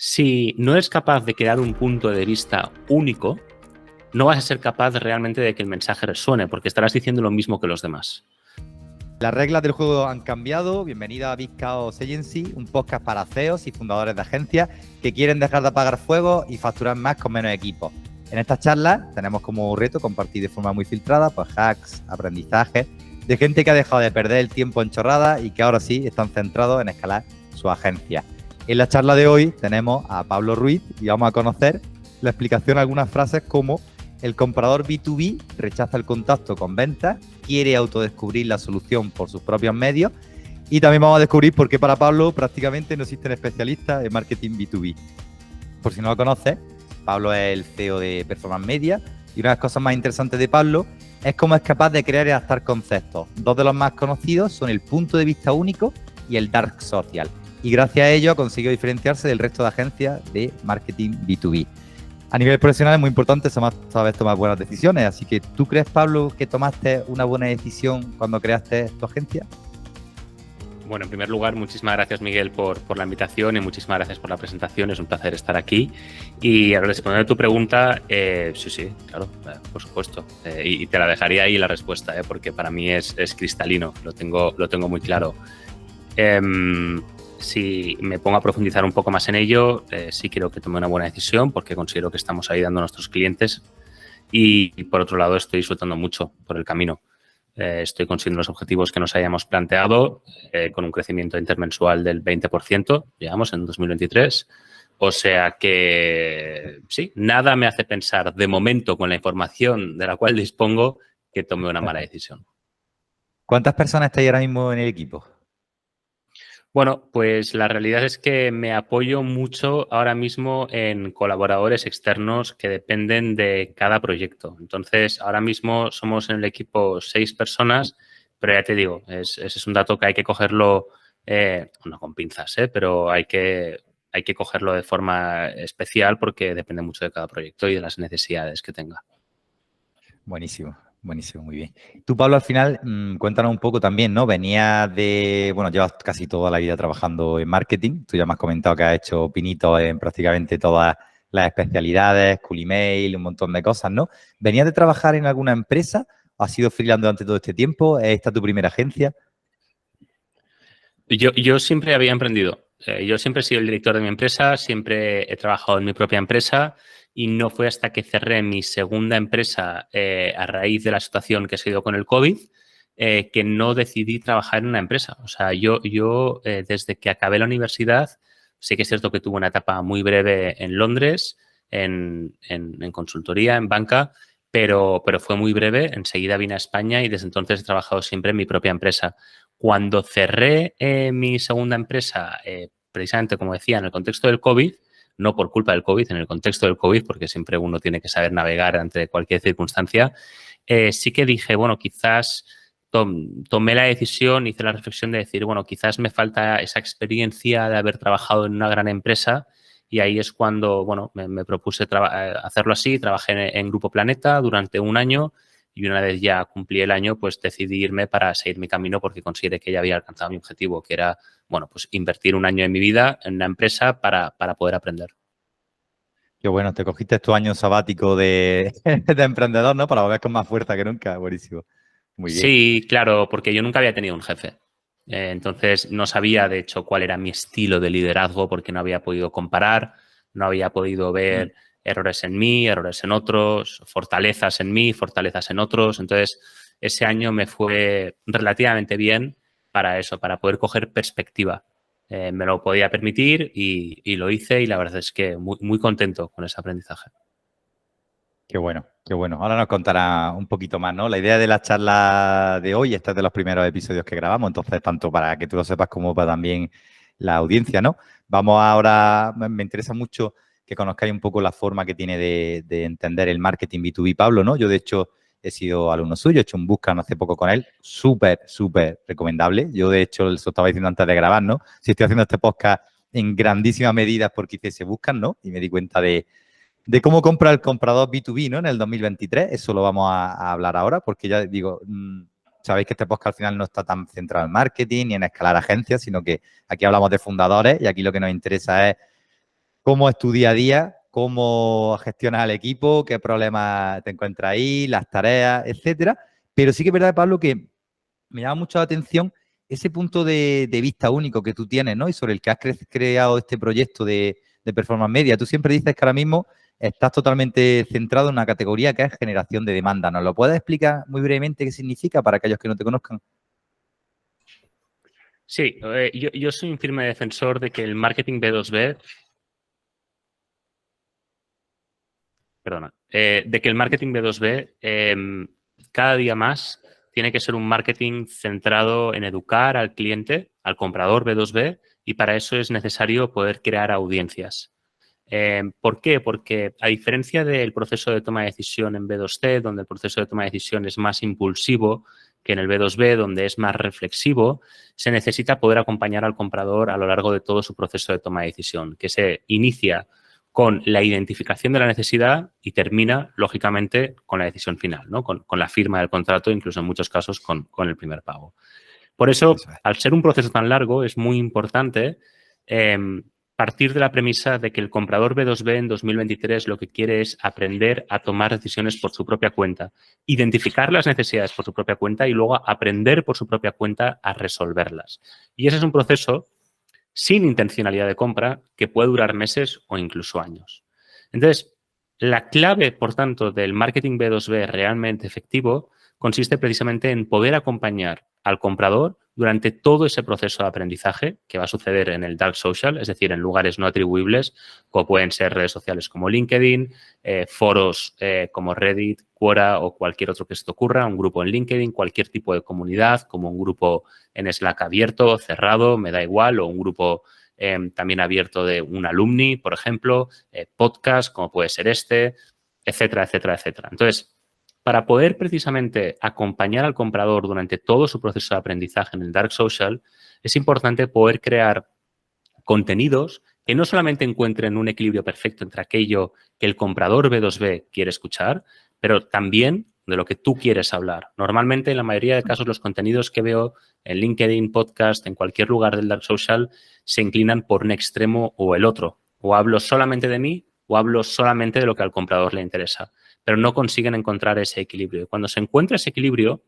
Si no eres capaz de crear un punto de vista único, no vas a ser capaz realmente de que el mensaje resuene, porque estarás diciendo lo mismo que los demás. Las reglas del juego han cambiado. Bienvenido a Big Chaos Agency, un podcast para CEOs y fundadores de agencias que quieren dejar de apagar fuego y facturar más con menos equipos. En estas charlas tenemos como reto compartir de forma muy filtrada pues, hacks, aprendizajes de gente que ha dejado de perder el tiempo en chorradas y que ahora sí están centrados en escalar su agencia. En la charla de hoy tenemos a Pablo Ruiz y vamos a conocer la explicación de algunas frases como: el comprador B2B rechaza el contacto con ventas, quiere autodescubrir la solución por sus propios medios, y también vamos a descubrir por qué para Pablo prácticamente no existen especialistas en marketing B2B. Por si no lo conoces, Pablo es el CEO de Performance Media y una de las cosas más interesantes de Pablo es cómo es capaz de crear y adaptar conceptos. Dos de los más conocidos son el punto de vista único y el dark social. Y gracias a ello ha conseguido diferenciarse del resto de agencias de marketing B2B. A nivel profesional es muy importante saber tomar buenas decisiones. Así que, ¿tú crees, Pablo, que tomaste una buena decisión cuando creaste tu agencia? Bueno, en primer lugar, muchísimas gracias, Miguel, por la invitación y muchísimas gracias por la presentación. Es un placer estar aquí. Y al responder a tu pregunta, sí, claro, por supuesto. Y te la dejaría ahí la respuesta, porque para mí es cristalino, lo tengo muy claro. Si me pongo a profundizar un poco más en ello, sí creo que tomé una buena decisión porque considero que estamos ayudando a nuestros clientes y por otro lado estoy disfrutando mucho por el camino. Estoy consiguiendo los objetivos que nos hayamos planteado con un crecimiento intermensual del 20%, digamos, en 2023. O sea que sí, nada me hace pensar de momento con la información de la cual dispongo que tomé una mala decisión. ¿Cuántas personas estáis ahora mismo en el equipo? Bueno, pues la realidad es que me apoyo mucho ahora mismo en colaboradores externos que dependen de cada proyecto. Entonces, ahora mismo somos en el equipo 6 personas, pero ya te digo, ese es un dato que hay que cogerlo, no con pinzas, pero hay que cogerlo de forma especial porque depende mucho de cada proyecto y de las necesidades que tenga. Buenísimo, muy bien. Tú, Pablo, al final, cuéntanos un poco también, ¿no? Venías bueno, llevas casi toda la vida trabajando en marketing. Tú ya me has comentado que has hecho pinitos en prácticamente todas las especialidades, Coolimail, un montón de cosas, ¿no? ¿Venías de trabajar en alguna empresa? ¿O has sido freelance durante todo este tiempo? ¿Es esta tu primera agencia? Yo siempre había emprendido. Yo siempre he sido el director de mi empresa, siempre he trabajado en mi propia empresa y no fue hasta que cerré mi segunda empresa a raíz de la situación que se dio con el COVID que no decidí trabajar en una empresa. O sea, yo desde que acabé la universidad, sí que es cierto que tuve una etapa muy breve en Londres, en consultoría, en banca, pero fue muy breve. Enseguida vine a España y desde entonces he trabajado siempre en mi propia empresa. Cuando cerré mi segunda empresa, precisamente como decía, en el contexto del COVID, no por culpa del COVID, en el contexto del COVID, porque siempre uno tiene que saber navegar ante cualquier circunstancia, sí que dije, bueno, quizás tomé la decisión, hice la reflexión de decir, bueno, quizás me falta esa experiencia de haber trabajado en una gran empresa y ahí es cuando, bueno, me propuse hacerlo así. Trabajé en Grupo Planeta durante un año y una vez ya cumplí el año, pues decidí irme para seguir mi camino porque consideré que ya había alcanzado mi objetivo, que era, bueno, pues invertir un año de mi vida en una empresa para poder aprender. Qué bueno, te cogiste tu año sabático de, de emprendedor, ¿no? Para volver con más fuerza que nunca. Buenísimo. Muy bien. Sí, claro, porque yo nunca había tenido un jefe. Entonces no sabía, de hecho, cuál era mi estilo de liderazgo porque no había podido comparar, no había podido ver errores en mí, errores en otros, fortalezas en mí, fortalezas en otros. Entonces, ese año me fue relativamente bien para eso, para poder coger perspectiva. Me lo podía permitir y lo hice y la verdad es que muy, muy contento con ese aprendizaje. Qué bueno, qué bueno. Ahora nos contará un poquito más, ¿no? La idea de la charla de hoy, este es de los primeros episodios que grabamos, entonces tanto para que tú lo sepas como para también la audiencia, ¿no? Vamos ahora, me interesa mucho que conozcáis un poco la forma que tiene de entender el marketing B2B, Pablo, ¿no? Yo, de hecho, he sido alumno suyo, he hecho un bootcamp hace poco con él, súper, súper recomendable. Yo, de hecho, eso estaba diciendo antes de grabar, ¿no? Si estoy haciendo este podcast en grandísima medida es porque hice ese bootcamp, ¿no? Y me di cuenta de cómo compra el comprador B2B, ¿no? En el 2023. Eso lo vamos a hablar ahora, porque ya digo, sabéis que este podcast al final no está tan centrado en marketing ni en escalar agencias, sino que aquí hablamos de fundadores y aquí lo que nos interesa es cómo es tu día a día, cómo gestionas al equipo, qué problemas te encuentras ahí, las tareas, etcétera. Pero sí que es verdad, Pablo, que me llama mucho la atención ese punto de vista único que tú tienes, ¿no? Y sobre el que has creado este proyecto de Performance Media. Tú siempre dices que ahora mismo estás totalmente centrado en una categoría que es generación de demanda. ¿Nos lo puedes explicar muy brevemente qué significa para aquellos que no te conozcan? Sí, yo soy un firme defensor de que el marketing B2B, perdona, de que el marketing B2B cada día más tiene que ser un marketing centrado en educar al cliente, al comprador B2B, y para eso es necesario poder crear audiencias. ¿Por qué? Porque a diferencia del proceso de toma de decisión en B2C, donde el proceso de toma de decisión es más impulsivo que en el B2B, donde es más reflexivo, se necesita poder acompañar al comprador a lo largo de todo su proceso de toma de decisión, que se inicia con la identificación de la necesidad y termina, lógicamente, con la decisión final, ¿no? Con la firma del contrato, incluso en muchos casos con el primer pago. Por eso, Eso es. al ser un proceso tan largo, es muy importante partir de la premisa de que el comprador B2B en 2023 lo que quiere es aprender a tomar decisiones por su propia cuenta, identificar las necesidades por su propia cuenta y luego aprender por su propia cuenta a resolverlas. Y ese es un proceso sin intencionalidad de compra que puede durar meses o incluso años. Entonces, la clave, por tanto, del marketing B2B realmente efectivo consiste precisamente en poder acompañar al comprador durante todo ese proceso de aprendizaje que va a suceder en el dark social, es decir, en lugares no atribuibles, como pueden ser redes sociales como LinkedIn, foros como Reddit, Quora o cualquier otro que se te ocurra, un grupo en LinkedIn, cualquier tipo de comunidad, como un grupo en Slack abierto, cerrado, me da igual, o un grupo también abierto de un alumni, por ejemplo, podcast, como puede ser este, etcétera, etcétera, etcétera. Entonces, para poder precisamente acompañar al comprador durante todo su proceso de aprendizaje en el dark social, es importante poder crear contenidos que no solamente encuentren un equilibrio perfecto entre aquello que el comprador B2B quiere escuchar, pero también de lo que tú quieres hablar. Normalmente, en la mayoría de casos, los contenidos que veo en LinkedIn, podcast, en cualquier lugar del dark social, se inclinan por un extremo o el otro. O hablo solamente de mí o hablo solamente de lo que al comprador le interesa, pero no consiguen encontrar ese equilibrio. Y cuando se encuentra ese equilibrio,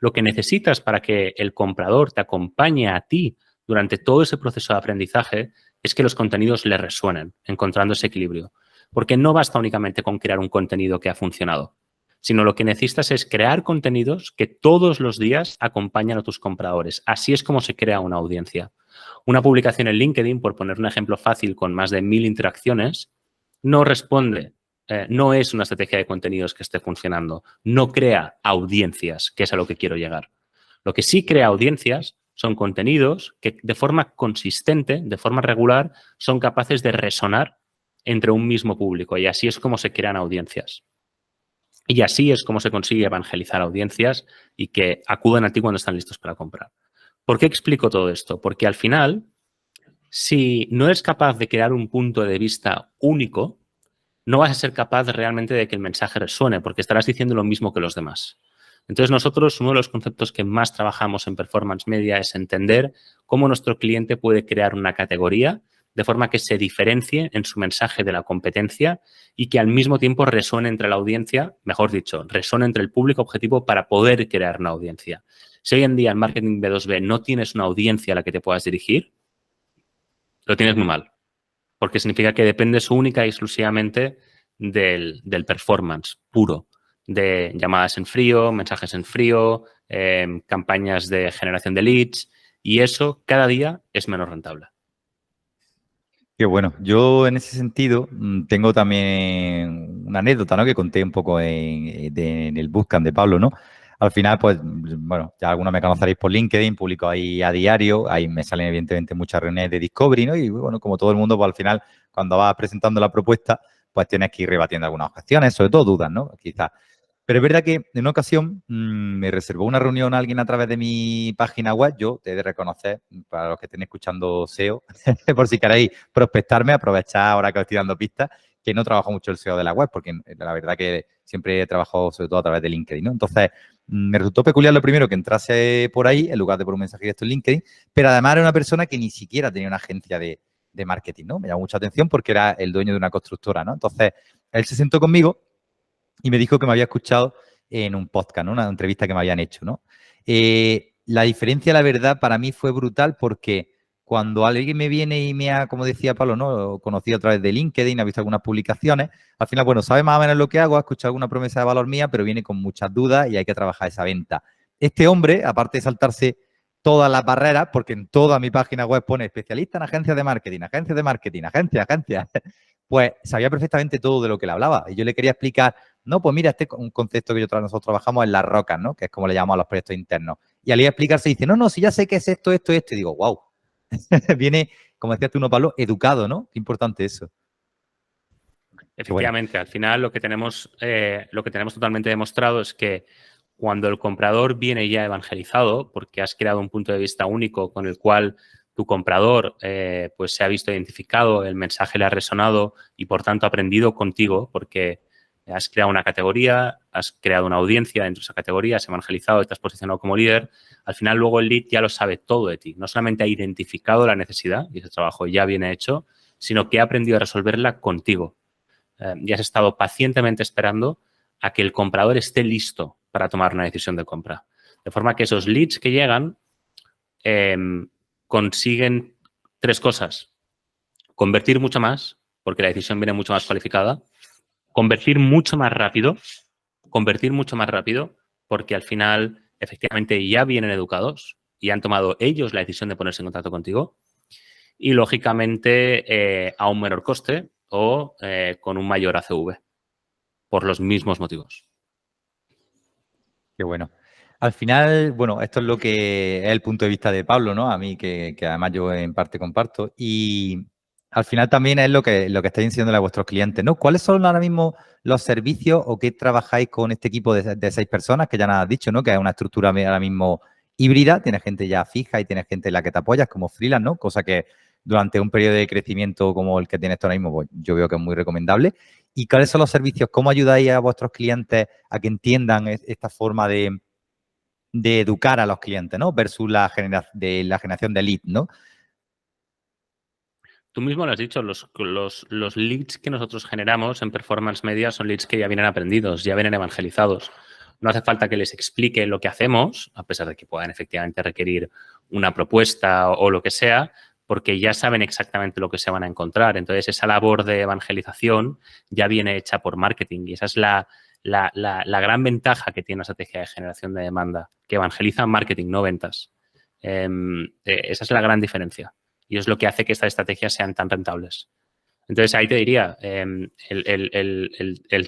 lo que necesitas para que el comprador te acompañe a ti durante todo ese proceso de aprendizaje es que los contenidos le resuenen, encontrando ese equilibrio. Porque no basta únicamente con crear un contenido que ha funcionado, sino lo que necesitas es crear contenidos que todos los días acompañan a tus compradores. Así es como se crea una audiencia. Una publicación en LinkedIn, por poner un ejemplo fácil con más de 1000 interacciones, no responde, no es una estrategia de contenidos que esté funcionando, no crea audiencias, que es a lo que quiero llegar. Lo que sí crea audiencias son contenidos que de forma consistente, de forma regular, son capaces de resonar entre un mismo público y así es como se crean audiencias. Y así es como se consigue evangelizar audiencias y que acuden a ti cuando están listos para comprar. ¿Por qué explico todo esto? Porque al final, si no eres capaz de crear un punto de vista único, no vas a ser capaz realmente de que el mensaje resuene, porque estarás diciendo lo mismo que los demás. Entonces, nosotros, uno de los conceptos que más trabajamos en Performance Media es entender cómo nuestro cliente puede crear una categoría de forma que se diferencie en su mensaje de la competencia y que al mismo tiempo resuene entre la audiencia, mejor dicho, resuene entre el público objetivo para poder crear una audiencia. Si hoy en día en marketing B2B no tienes una audiencia a la que te puedas dirigir, lo tienes muy mal, porque significa que dependes única y exclusivamente del performance puro, de llamadas en frío, mensajes en frío, campañas de generación de leads, y eso cada día es menos rentable. Qué bueno. Yo en ese sentido tengo también una anécdota, ¿no? Que conté un poco en el bootcamp de Pablo, ¿no? Al final, pues, bueno, ya algunos me conoceréis por LinkedIn, publico ahí a diario, ahí me salen evidentemente muchas reuniones de Discovery, ¿no? Y bueno, como todo el mundo, pues al final, cuando vas presentando la propuesta, pues tienes que ir rebatiendo algunas objeciones, sobre todo dudas, ¿no? Quizás. Pero es verdad que en una ocasión me reservó una reunión alguien a través de mi página web. Yo te he de reconocer, para los que estén escuchando SEO, por si queréis prospectarme, aprovechar ahora que os estoy dando pistas, que no trabajo mucho el SEO de la web, porque la verdad que siempre he trabajado sobre todo a través de LinkedIn, ¿no? Entonces, me resultó peculiar lo primero que entrase por ahí, en lugar de por un mensaje directo en LinkedIn, pero además era una persona que ni siquiera tenía una agencia de de marketing, ¿no? Me llamó mucha atención porque era el dueño de una constructora, ¿no? Entonces, él se sentó conmigo y me dijo que me había escuchado en un podcast, ¿no? Una entrevista que me habían hecho, ¿no? La diferencia, la verdad, para mí fue brutal porque cuando alguien me viene y me ha, como decía Pablo, ¿no? Conocido a través de LinkedIn, ha visto algunas publicaciones, al final, bueno, sabe más o menos lo que hago, ha escuchado alguna promesa de valor mía, pero viene con muchas dudas y hay que trabajar esa venta. Este hombre, aparte de saltarse todas las barreras, porque en toda mi página web pone especialista en agencias de marketing, agencias, pues sabía perfectamente todo de lo que le hablaba. Y yo le quería explicar, no, pues mira, este es un concepto que nosotros trabajamos en las rocas, ¿no? Que es como le llamamos a los proyectos internos. Y al ir a explicarse dice, no, si ya sé qué es esto, esto, esto. Y digo, wow. Viene, como decías tú, uno, Pablo, educado, ¿no? Qué importante eso. Efectivamente, al final lo que tenemos totalmente demostrado es que cuando el comprador viene ya evangelizado, porque has creado un punto de vista único con el cual tu comprador pues se ha visto identificado, el mensaje le ha resonado y por tanto ha aprendido contigo, porque has creado una categoría, has creado una audiencia dentro de esa categoría, has evangelizado y te has posicionado como líder, al final luego el lead ya lo sabe todo de ti. No solamente ha identificado la necesidad, y ese trabajo ya viene hecho, sino que ha aprendido a resolverla contigo. Y has estado pacientemente esperando a que el comprador esté listo para tomar una decisión de compra. De forma que esos leads que llegan consiguen tres cosas. Convertir mucho más, porque la decisión viene mucho más cualificada. Convertir mucho más rápido, porque al final efectivamente ya vienen educados y han tomado ellos la decisión de ponerse en contacto contigo. Y lógicamente a un menor coste o con un mayor ACV, por los mismos motivos. Qué bueno. Al final, bueno, esto es lo que es el punto de vista de Pablo, ¿no? A mí, que además yo en parte comparto. Y al final también es lo que estáis enseñándole a vuestros clientes, ¿no? ¿Cuáles son ahora mismo los servicios o qué trabajáis con este equipo de 6 personas que ya nos has dicho, ¿no? Que es una estructura ahora mismo híbrida, tienes gente ya fija y tienes gente en la que te apoyas como freelance, ¿no? Cosa que durante un periodo de crecimiento como el que tienes ahora mismo, pues yo veo que es muy recomendable. ¿Y cuáles son los servicios? ¿Cómo ayudáis a vuestros clientes a que entiendan esta forma de educar a los clientes, ¿no? Versus la generación de lead, ¿no? Tú mismo lo has dicho, los leads que nosotros generamos en Performance Media son leads que ya vienen aprendidos, ya vienen evangelizados. No hace falta que les explique lo que hacemos, a pesar de que puedan efectivamente requerir una propuesta o lo que sea, porque ya saben exactamente lo que se van a encontrar. Entonces, esa labor de evangelización ya viene hecha por marketing y esa es la gran ventaja que tiene la estrategia de generación de demanda, que evangeliza marketing, no ventas. Esa es la gran diferencia y es lo que hace que estas estrategias sean tan rentables. Entonces, ahí te diría, el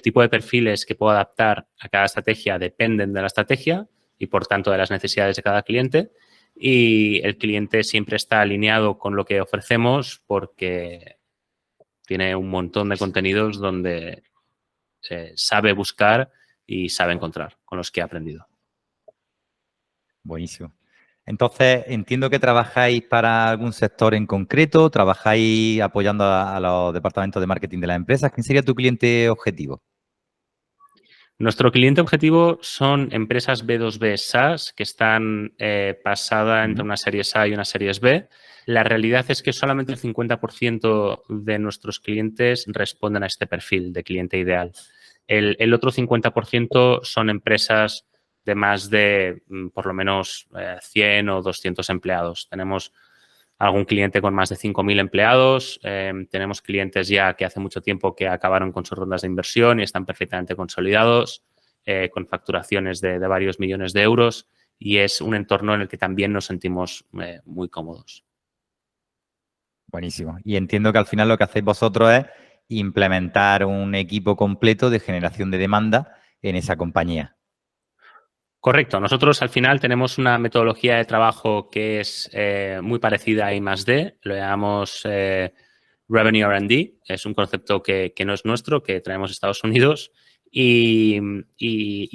tipo de perfiles que puedo adaptar a cada estrategia dependen de la estrategia y, por tanto, de las necesidades de cada cliente. Y el cliente siempre está alineado con lo que ofrecemos porque tiene un montón de contenidos donde sabe buscar y sabe encontrar con los que ha aprendido. Buenísimo. Entonces, entiendo que trabajáis para algún sector en concreto, trabajáis apoyando a los departamentos de marketing de las empresas. ¿Quién sería tu cliente objetivo? Nuestro cliente objetivo son empresas B2B SaaS que están pasadas entre una series A y una series B. La realidad es que solamente el 50% de nuestros clientes responden a este perfil de cliente ideal. El otro 50% son empresas de más de por lo menos 100 o 200 empleados. Tenemos algún cliente con más de 5.000 empleados. Tenemos clientes ya que hace mucho tiempo que acabaron con sus rondas de inversión y están perfectamente consolidados, con facturaciones de varios millones de euros y es un entorno en el que también nos sentimos muy cómodos. Buenísimo. Y entiendo que al final lo que hacéis vosotros es implementar un equipo completo de generación de demanda en esa compañía. Correcto. Nosotros al final tenemos una metodología de trabajo que es muy parecida a I+D. Lo llamamos Revenue R&D. Es un concepto que no es nuestro, que traemos de Estados Unidos. Y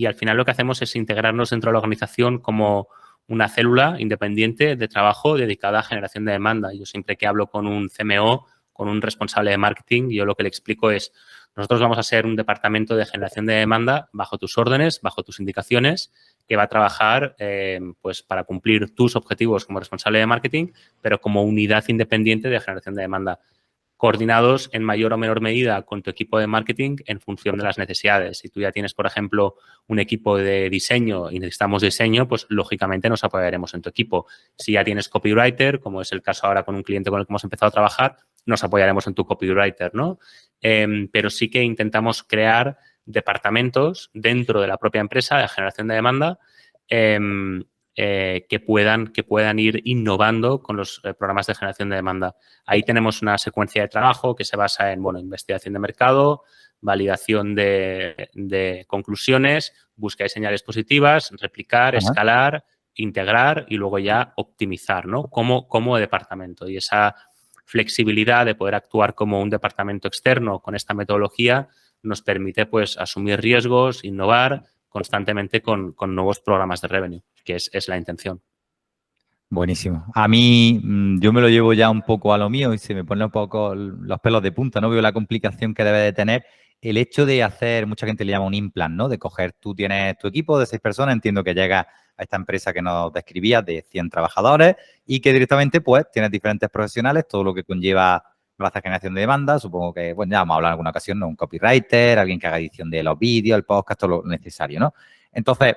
al final lo que hacemos es integrarnos dentro de la organización como una célula independiente de trabajo dedicada a generación de demanda. Yo siempre que hablo con un CMO, con un responsable de marketing, yo lo que le explico es Nosotros vamos a ser un departamento de generación de demanda bajo tus órdenes, bajo tus indicaciones, que va a trabajar pues para cumplir tus objetivos como responsable de marketing, pero como unidad independiente de generación de demanda, coordinados en mayor o menor medida con tu equipo de marketing en función de las necesidades. Si tú ya tienes, por ejemplo, un equipo de diseño y necesitamos diseño, pues lógicamente nos apoyaremos en tu equipo. Si ya tienes copywriter, como es el caso ahora con un cliente con el que hemos empezado a trabajar, nos apoyaremos en tu copywriter, ¿no? Pero sí que intentamos crear departamentos dentro de la propia empresa de generación de demanda que puedan ir innovando con los programas de generación de demanda. Ahí tenemos una secuencia de trabajo que se basa en, bueno, investigación de mercado, validación de conclusiones, búsqueda de señales positivas, replicar, escalar, integrar y luego ya optimizar, ¿no? Como departamento. Y esa flexibilidad de poder actuar como un departamento externo con esta metodología nos permite, pues, asumir riesgos, innovar constantemente con nuevos programas de revenue, que es la intención. Buenísimo. A mí, yo me lo llevo ya un poco a lo mío y se me ponen un poco los pelos de punta, ¿no? Veo la complicación que debe de tener el hecho de hacer, mucha gente le llama un implant, ¿no? De coger, tú tienes tu equipo de 6 personas, entiendo que llega a esta empresa que nos describías de 100 trabajadores y que directamente, pues, tienes diferentes profesionales, todo lo que conlleva la generación de demanda, supongo que, bueno, ya vamos a hablar en alguna ocasión, ¿no? Un copywriter, alguien que haga edición de los vídeos, el podcast, todo lo necesario, ¿no? Entonces,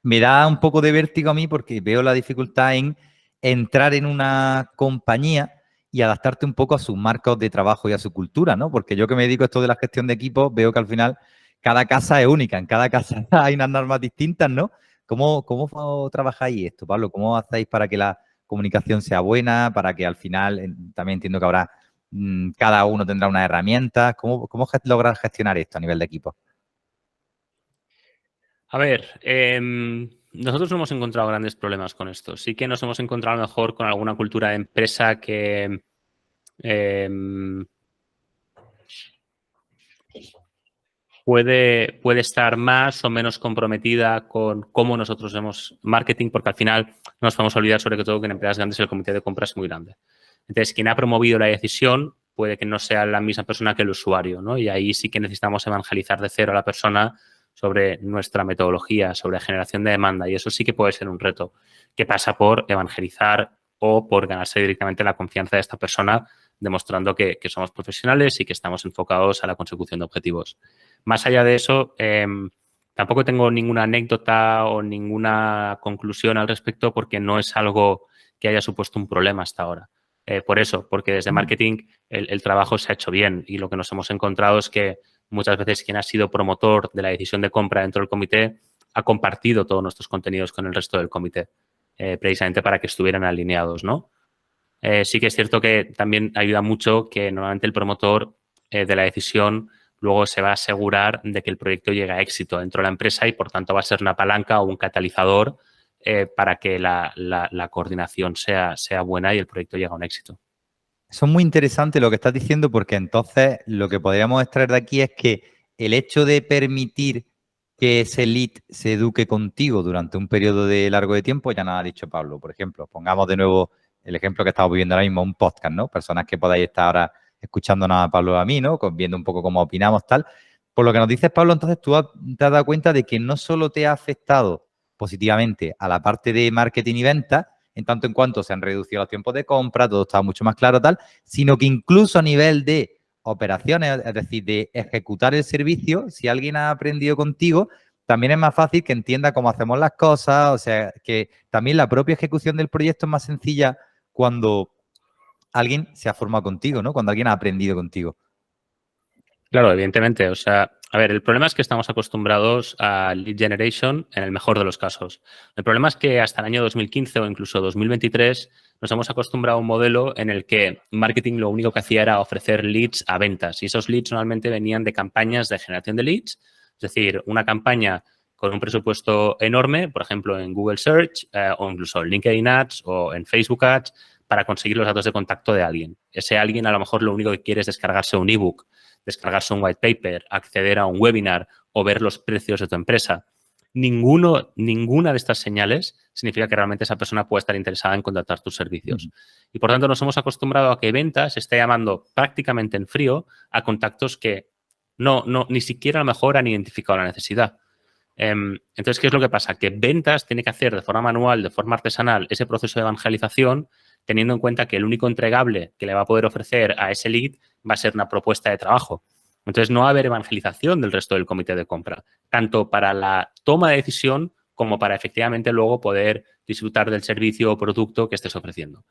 me da un poco de vértigo a mí porque veo la dificultad en entrar en una compañía y adaptarte un poco a sus marcos de trabajo y a su cultura, ¿no? Porque yo que me dedico a esto de la gestión de equipos, veo que al final cada casa es única, en cada casa hay unas normas distintas, ¿no? ¿Cómo trabajáis esto, Pablo? ¿Cómo hacéis para que la comunicación sea buena, para que al final, también entiendo que habrá, cada uno tendrá una herramienta? ¿Cómo lograr gestionar esto a nivel de equipo? A ver, nosotros no hemos encontrado grandes problemas con esto. Sí que nos hemos encontrado a lo mejor con alguna cultura de empresa que puede estar más o menos comprometida con cómo nosotros vemos marketing, porque al final no nos podemos olvidar sobre todo que en empresas grandes el comité de compra es muy grande. Entonces, quien ha promovido la decisión puede que no sea la misma persona que el usuario, ¿no? Y ahí sí que necesitamos evangelizar de cero a la persona sobre nuestra metodología, sobre generación de demanda, y eso sí que puede ser un reto que pasa por evangelizar o por ganarse directamente la confianza de esta persona, demostrando que somos profesionales y que estamos enfocados a la consecución de objetivos. Más allá de eso, tampoco tengo ninguna anécdota o ninguna conclusión al respecto porque no es algo que haya supuesto un problema hasta ahora. Por eso, porque desde marketing el trabajo se ha hecho bien y lo que nos hemos encontrado es que muchas veces quien ha sido promotor de la decisión de compra dentro del comité ha compartido todos nuestros contenidos con el resto del comité, precisamente para que estuvieran alineados, ¿no? Sí que es cierto que también ayuda mucho que normalmente el promotor de la decisión luego se va a asegurar de que el proyecto llegue a éxito dentro de la empresa y, por tanto, va a ser una palanca o un catalizador para que la coordinación sea buena y el proyecto llegue a un éxito. Eso es muy interesante lo que estás diciendo porque entonces lo que podríamos extraer de aquí es que el hecho de permitir que ese lead se eduque contigo durante un periodo de largo de tiempo, ya nos ha dicho Pablo, por ejemplo, pongamos de nuevo el ejemplo que estamos viviendo ahora mismo, un podcast, ¿no? Personas que podáis estar ahora escuchándonos a Pablo y a mí, ¿no? Viendo un poco cómo opinamos, tal. Por lo que nos dices, Pablo, entonces tú te has dado cuenta de que no solo te ha afectado positivamente a la parte de marketing y venta, en tanto en cuanto se han reducido los tiempos de compra, todo está mucho más claro, tal, sino que incluso a nivel de operaciones, es decir, de ejecutar el servicio, si alguien ha aprendido contigo, también es más fácil que entienda cómo hacemos las cosas, o sea, que también la propia ejecución del proyecto es más sencilla cuando alguien se ha formado contigo, ¿no? Cuando alguien ha aprendido contigo. Claro, evidentemente. O sea, a ver, el problema es que estamos acostumbrados a lead generation en el mejor de los casos. El problema es que hasta el año 2015 o incluso 2023 nos hemos acostumbrado a un modelo en el que marketing lo único que hacía era ofrecer leads a ventas y esos leads normalmente venían de campañas de generación de leads, es decir, una campaña con un presupuesto enorme, por ejemplo, en Google Search o incluso en LinkedIn Ads o en Facebook Ads para conseguir los datos de contacto de alguien. Ese alguien a lo mejor lo único que quiere es descargarse un ebook, descargarse un white paper, acceder a un webinar o ver los precios de tu empresa. Ninguna de estas señales significa que realmente esa persona pueda estar interesada en contratar tus servicios. Y por tanto nos hemos acostumbrado a que ventas esté llamando prácticamente en frío a contactos que Ni siquiera a lo mejor han identificado la necesidad. Entonces, ¿qué es lo que pasa? Que ventas tiene que hacer de forma manual, de forma artesanal, ese proceso de evangelización, teniendo en cuenta que el único entregable que le va a poder ofrecer a ese lead va a ser una propuesta de trabajo. Entonces, no va a haber evangelización del resto del comité de compra, tanto para la toma de decisión como para efectivamente luego poder disfrutar del servicio o producto que estés ofreciendo.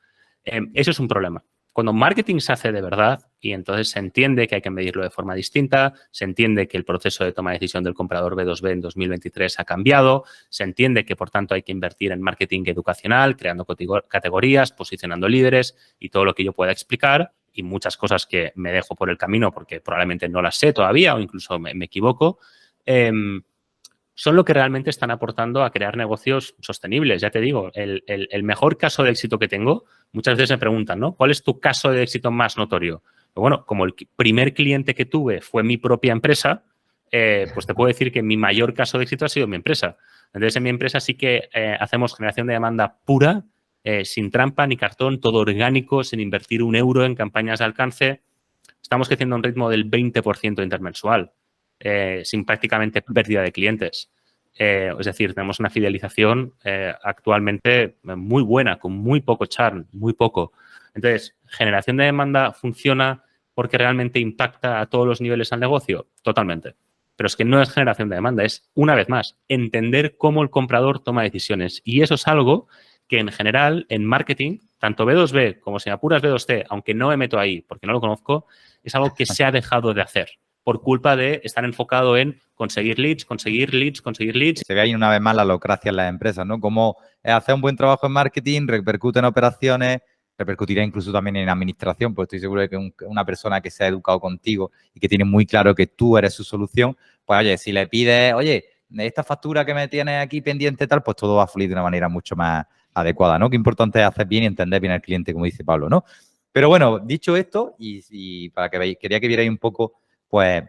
Eso es un problema. Cuando marketing se hace de verdad y entonces se entiende que hay que medirlo de forma distinta, se entiende que el proceso de toma de decisión del comprador B2B en 2023 ha cambiado, se entiende que, por tanto, hay que invertir en marketing educacional, creando categorías, posicionando líderes y todo lo que yo pueda explicar y muchas cosas que me dejo por el camino porque probablemente no las sé todavía o incluso me equivoco, son lo que realmente están aportando a crear negocios sostenibles. Ya te digo, el mejor caso de éxito que tengo, muchas veces me preguntan, ¿no? ¿Cuál es tu caso de éxito más notorio? Pero bueno, como el primer cliente que tuve fue mi propia empresa, pues te puedo decir que mi mayor caso de éxito ha sido mi empresa. Entonces, en mi empresa sí que hacemos generación de demanda pura, sin trampa ni cartón, todo orgánico, sin invertir un euro en campañas de alcance. Estamos creciendo a un ritmo del 20% intermensual. Sin prácticamente pérdida de clientes. Es decir, tenemos una fidelización actualmente muy buena, con muy poco churn, muy poco. Entonces, ¿generación de demanda funciona porque realmente impacta a todos los niveles al negocio? Totalmente. Pero es que no es generación de demanda, es, una vez más, entender cómo el comprador toma decisiones. Y eso es algo que, en general, en marketing, tanto B2B como si me apuras B2C, aunque no me meto ahí porque no lo conozco, es algo que se ha dejado de hacer por culpa de estar enfocado en conseguir leads, conseguir leads, conseguir leads. Se ve ahí una vez más la locracia en las empresas, ¿no? Como hacer un buen trabajo en marketing, repercute en operaciones, repercutirá incluso también en administración, pues estoy seguro de que una persona que se ha educado contigo y que tiene muy claro que tú eres su solución, pues oye, si le pides, oye, esta factura que me tienes aquí pendiente tal, pues todo va a fluir de una manera mucho más adecuada, ¿no? Qué importante es hacer bien y entender bien al cliente, como dice Pablo, ¿no? Pero bueno, dicho esto, y para que veáis, quería que vierais un poco, pues,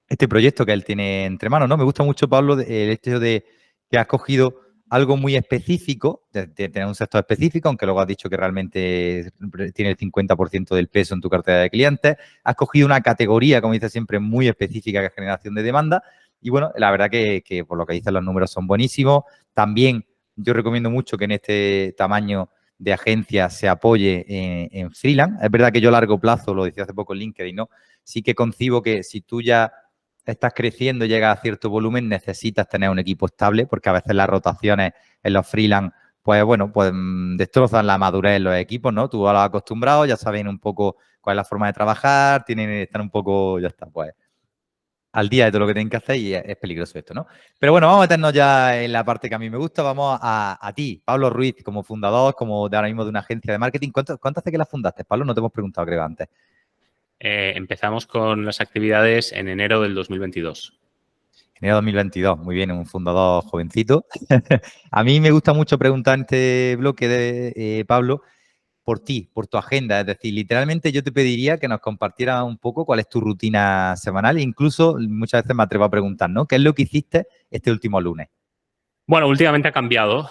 este proyecto que él tiene entre manos, ¿no? Me gusta mucho, Pablo, el hecho de que has cogido algo muy específico, de tener un sector específico, aunque luego has dicho que realmente tiene el 50% del peso en tu cartera de clientes. Has cogido una categoría, como dices siempre, muy específica, que es generación de demanda. Y bueno, la verdad que por lo que dicen los números son buenísimos. También yo recomiendo mucho que en este tamaño de agencia se apoye en freelance. Es verdad que yo a largo plazo, lo decía hace poco en LinkedIn, ¿no? Sí que concibo que si tú ya estás creciendo, llegas a cierto volumen, necesitas tener un equipo estable, porque a veces las rotaciones en los freelance, pues bueno, pues destrozan la madurez en los equipos, ¿no? Tú a los acostumbrados ya saben un poco cuál es la forma de trabajar, están un poco, ya está, pues al día de todo lo que tienen que hacer y es peligroso esto, ¿no? Pero bueno, vamos a meternos ya en la parte que a mí me gusta. Vamos a ti, Pablo Ruiz, como fundador, como de ahora mismo de una agencia de marketing. ¿Cuánto hace que la fundaste, Pablo? No te hemos preguntado, creo, antes. Empezamos con las actividades en enero del 2022. Enero 2022, muy bien, un fundador jovencito. A mí me gusta mucho preguntar en este bloque de Pablo por ti, por tu agenda. Es decir, literalmente yo te pediría que nos compartieras un poco cuál es tu rutina semanal e incluso muchas veces me atrevo a preguntar, ¿no? ¿Qué es lo que hiciste este último lunes? Bueno, últimamente ha cambiado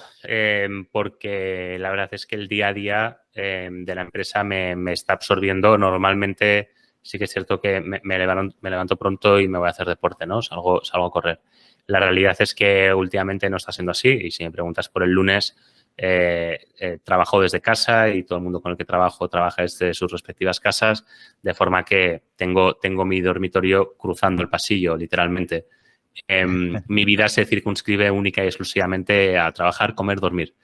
porque la verdad es que el día a día de la empresa me está absorbiendo. Normalmente sí que es cierto que me levanto pronto y me voy a hacer deporte, ¿no? Salgo a correr. La realidad es que últimamente no está siendo así y si me preguntas por el lunes, trabajo desde casa y todo el mundo con el que trabajo trabaja desde sus respectivas casas, de forma que tengo mi dormitorio cruzando el pasillo, literalmente. Mi vida se circunscribe única y exclusivamente a trabajar, comer, dormir.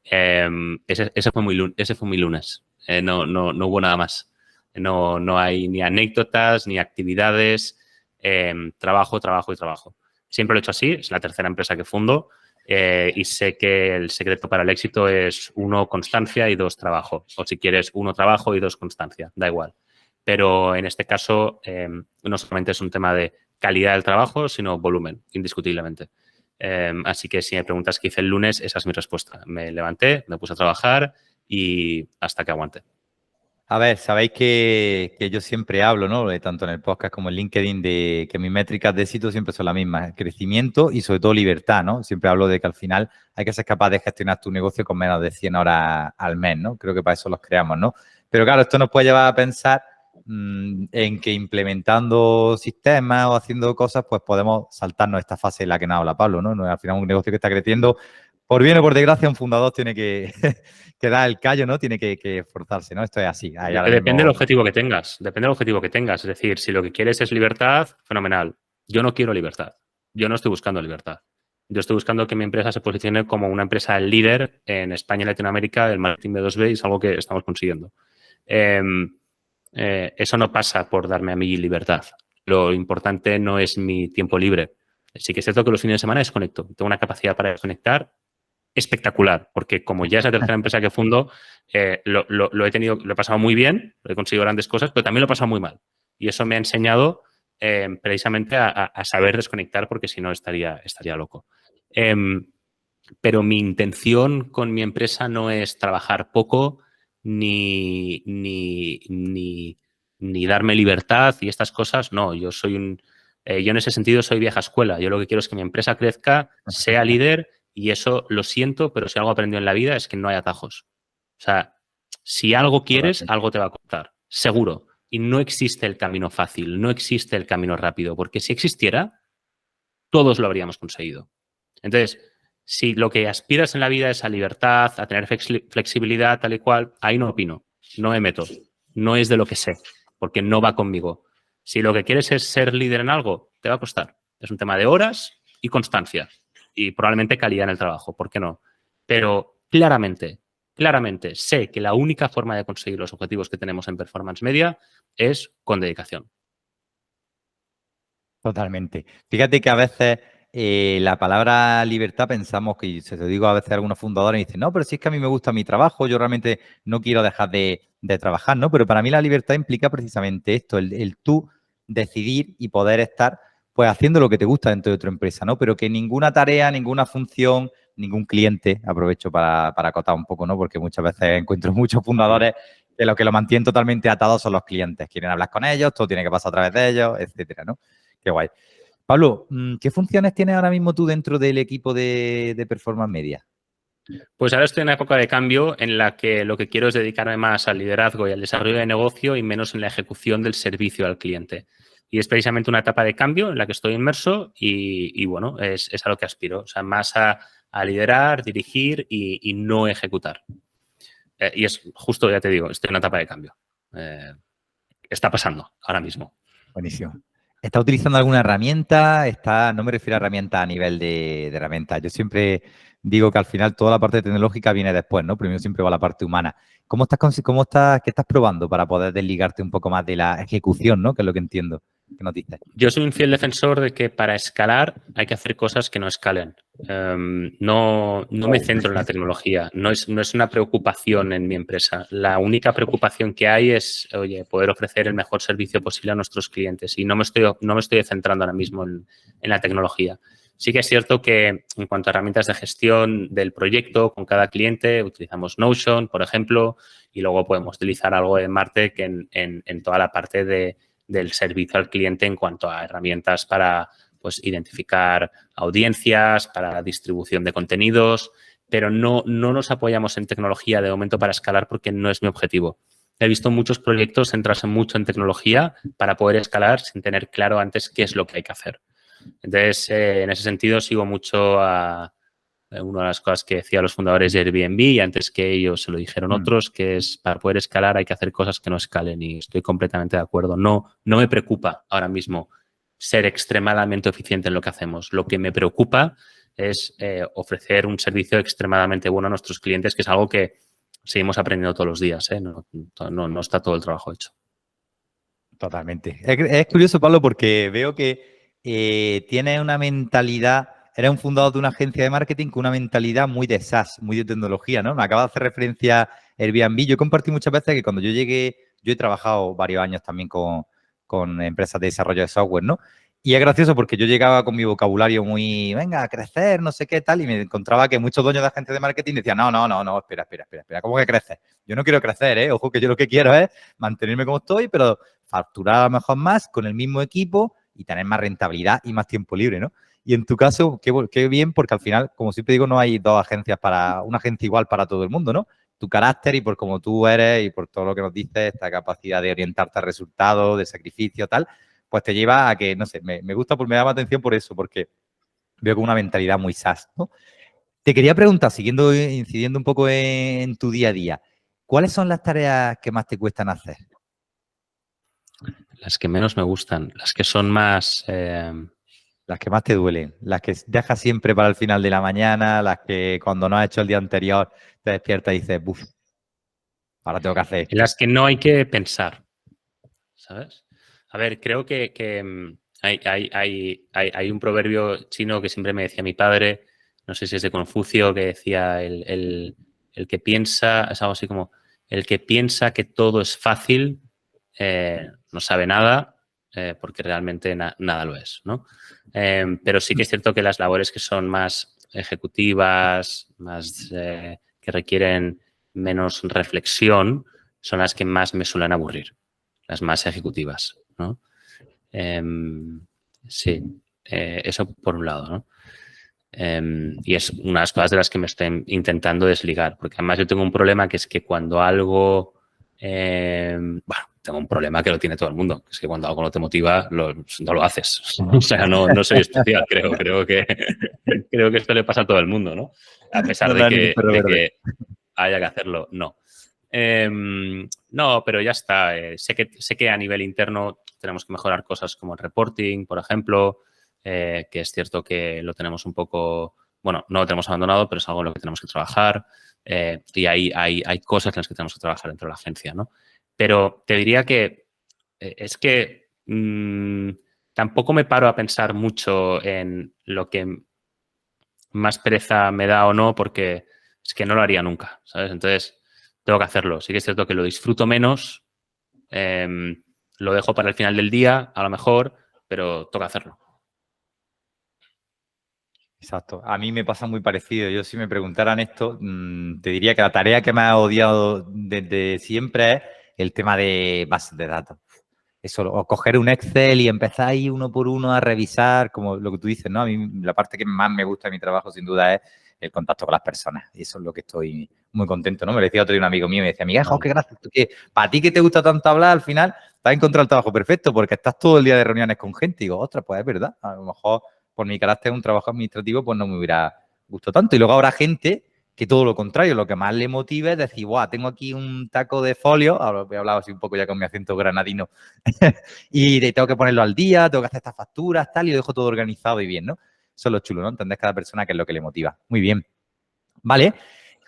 Ese fue mi lunes. No hubo nada más. No hay ni anécdotas, ni actividades. Trabajo, trabajo y trabajo. Siempre lo he hecho así. Es la tercera empresa que fundo y sé que el secreto para el éxito es 1, constancia y 2, trabajo. O si quieres, 1, trabajo y 2, constancia. Da igual. Pero en este caso no solamente es un tema de calidad del trabajo, sino volumen, indiscutiblemente. Así que si me preguntas qué hice el lunes, esa es mi respuesta. Me levanté, me puse a trabajar y hasta que aguante. A ver, sabéis que yo siempre hablo, ¿no? Tanto en el podcast como en LinkedIn, de que mis métricas de éxito siempre son las mismas, crecimiento y sobre todo libertad, ¿no? Siempre hablo de que al final hay que ser capaz de gestionar tu negocio con menos de 100 horas al mes, ¿no? Creo que para eso los creamos, ¿no? Pero claro, esto nos puede llevar a pensar en que implementando sistemas o haciendo cosas, pues podemos saltarnos esta fase en la que nos habla Pablo, ¿no? Al final un negocio que está creciendo, por bien o por desgracia, un fundador tiene que, que dar el callo, ¿no? Tiene que esforzarse, ¿no? Esto es así. Depende del objetivo que tengas. Depende del objetivo que tengas. Es decir, si lo que quieres es libertad, fenomenal. Yo no quiero libertad. Yo no estoy buscando libertad. Yo estoy buscando que mi empresa se posicione como una empresa líder en España y Latinoamérica del marketing B2B y es algo que estamos consiguiendo. Eso no pasa por darme a mí libertad. Lo importante no es mi tiempo libre. Sí que es cierto que los fines de semana desconecto. Tengo una capacidad para desconectar espectacular, porque como ya es la tercera empresa que fundo, lo he pasado muy bien, he conseguido grandes cosas, pero también lo he pasado muy mal. Y eso me ha enseñado precisamente a saber desconectar, porque si no estaría loco. Pero mi intención con mi empresa no es trabajar poco ni darme libertad y estas cosas. No, yo en ese sentido soy vieja escuela. Yo lo que quiero es que mi empresa crezca, sea líder y eso lo siento, pero si algo aprendido en la vida es que no hay atajos. O sea, si algo quieres, algo te va a costar, seguro. Y no existe el camino fácil, no existe el camino rápido, porque si existiera, todos lo habríamos conseguido. Entonces, si lo que aspiras en la vida es a libertad, a tener flexibilidad, tal y cual, ahí no opino, no me meto, no es de lo que sé, porque no va conmigo. Si lo que quieres es ser líder en algo, te va a costar. Es un tema de horas y constancia y probablemente calidad en el trabajo, ¿por qué no? Pero claramente sé que la única forma de conseguir los objetivos que tenemos en Performance Media es con dedicación. Totalmente. Fíjate que a veces la palabra libertad pensamos que, se lo digo a veces a algunos fundadores y dicen, no, pero si es que a mí me gusta mi trabajo, yo realmente no quiero dejar de trabajar, ¿no? Pero para mí la libertad implica precisamente esto, el tú decidir y poder estar pues haciendo lo que te gusta dentro de tu empresa, ¿no? Pero que ninguna tarea, ninguna función, ningún cliente, aprovecho para acotar un poco, ¿no? Porque muchas veces encuentro muchos fundadores que lo mantienen totalmente atados son los clientes. Quieren hablar con ellos, todo tiene que pasar a través de ellos, etcétera, ¿no? Qué guay. Pablo, ¿qué funciones tienes ahora mismo tú dentro del equipo de Performance Media? Pues ahora estoy en una época de cambio en la que lo que quiero es dedicarme más al liderazgo y al desarrollo de negocio y menos en la ejecución del servicio al cliente. Y es precisamente una etapa de cambio en la que estoy inmerso y bueno, es a lo que aspiro. O sea, más a liderar, dirigir y no ejecutar. Y es justo, ya te digo, estoy en una etapa de cambio. Está pasando ahora mismo. Buenísimo. ¿Está utilizando alguna herramienta? No me refiero a herramienta a nivel de herramientas. Yo siempre digo que al final toda la parte tecnológica viene después, ¿no? Primero siempre va la parte humana. ¿Qué estás probando para poder desligarte un poco más de la ejecución, ¿no? Que es lo que entiendo que nos dices. Yo soy un fiel defensor de que para escalar hay que hacer cosas que no escalen. No me centro en la tecnología, no es una preocupación en mi empresa. La única preocupación que hay es, oye, poder ofrecer el mejor servicio posible a nuestros clientes y no me estoy centrando ahora mismo en la tecnología. Sí que es cierto que en cuanto a herramientas de gestión del proyecto con cada cliente, utilizamos Notion, por ejemplo, y luego podemos utilizar algo de Martech en toda la parte del servicio al cliente en cuanto a herramientas para pues, identificar audiencias, para la distribución de contenidos, pero no nos apoyamos en tecnología de momento para escalar porque no es mi objetivo. He visto muchos proyectos centrarse mucho en tecnología para poder escalar sin tener claro antes qué es lo que hay que hacer. Entonces, en ese sentido, sigo mucho a una de las cosas que decían los fundadores de Airbnb y antes que ellos se lo dijeron otros, que es para poder escalar hay que hacer cosas que no escalen y estoy completamente de acuerdo. No me preocupa ahora mismo ser extremadamente eficiente en lo que hacemos. Lo que me preocupa es ofrecer un servicio extremadamente bueno a nuestros clientes, que es algo que seguimos aprendiendo todos los días. No está todo el trabajo hecho. Totalmente. Es curioso, Pablo, porque veo que tienes una mentalidad, eres un fundador de una agencia de marketing con una mentalidad muy de SaaS, muy de tecnología, ¿no? Me acaba de hacer referencia a Airbnb. Yo compartí muchas veces que cuando yo llegué, yo he trabajado varios años también con empresas de desarrollo de software, ¿no? Y es gracioso porque yo llegaba con mi vocabulario muy, venga, a crecer, no sé qué tal, y me encontraba que muchos dueños de agencias de marketing decían, no, espera, ¿cómo que creces? Yo no quiero crecer, ¿eh? Ojo, que yo lo que quiero es mantenerme como estoy, pero facturar a lo mejor más con el mismo equipo y tener más rentabilidad y más tiempo libre, ¿no? Y en tu caso, qué bien, porque al final, como siempre digo, no hay una agencia igual para todo el mundo, ¿no? tu carácter y por cómo tú eres y por todo lo que nos dices, esta capacidad de orientarte a resultados, de sacrificio, tal, pues te lleva a que, no sé, me gusta, me llama atención por eso, porque veo con una mentalidad muy SaaS, ¿no? Te quería preguntar, incidiendo un poco en tu día a día, ¿cuáles son las tareas que más te cuestan hacer? Las que menos me gustan, las que son más... Las que más te duelen, las que dejas siempre para el final de la mañana, las que cuando no has hecho el día anterior te despiertas y dices, buf, ahora tengo que hacer en esto. las que no hay que pensar, ¿sabes? A ver, creo que hay un proverbio chino que siempre me decía mi padre, no sé si es de Confucio, que decía el que piensa, es algo así como, el que piensa que todo es fácil no sabe nada, porque realmente nada lo es, ¿no? Pero sí que es cierto que las labores que son más ejecutivas, más que requieren menos reflexión, son las que más me suelen aburrir, las más ejecutivas, ¿no? Sí, eso por un lado, ¿no? Y es una de las cosas de las que me estoy intentando desligar, porque además yo tengo un problema que es que cuando algo, bueno, tengo un problema que lo tiene todo el mundo, que es que cuando algo no te motiva, no lo haces. O sea, no soy especial, creo que esto le pasa a todo el mundo, ¿no? A pesar No me da ningún perro de verde. que haya que hacerlo, no. No, pero ya está. Sé que a nivel interno tenemos que mejorar cosas como el reporting, por ejemplo, que es cierto que lo tenemos un poco, bueno, no lo tenemos abandonado, pero es algo en lo que tenemos que trabajar. Y hay cosas en las que tenemos que trabajar dentro de la agencia, ¿no? Pero te diría que es que tampoco me paro a pensar mucho en lo que más pereza me da o no, porque es que no lo haría nunca, ¿sabes? Entonces, tengo que hacerlo. Sí que es cierto que lo disfruto menos, lo dejo para el final del día, a lo mejor, pero toca hacerlo. Exacto. A mí me pasa muy parecido. Yo, si me preguntaran esto, te diría que la tarea que más he odiado desde siempre es el tema de bases de datos. Eso, o coger un Excel y empezar ahí uno por uno a revisar, como lo que tú dices, ¿no? A mí la parte que más me gusta de mi trabajo, sin duda, es el contacto con las personas. Y eso es lo que estoy muy contento, ¿no? Me lo decía otro día un amigo mío, me decía, Miguel, qué gracias. Que para ti que te gusta tanto hablar, al final te has encontrado el trabajo perfecto porque estás todo el día de reuniones con gente. Y digo, ostras, pues es verdad. A lo mejor por mi carácter un trabajo administrativo, pues no me hubiera gustado tanto. Y luego habrá gente que todo lo contrario, lo que más le motive es decir, guau, tengo aquí un taco de folio, ahora he hablado así un poco ya con mi acento granadino, y tengo que ponerlo al día, tengo que hacer estas facturas, tal, y lo dejo todo organizado y bien, ¿no? Eso es lo chulo, ¿no? Entender cada persona qué es lo que le motiva. Muy bien. Vale.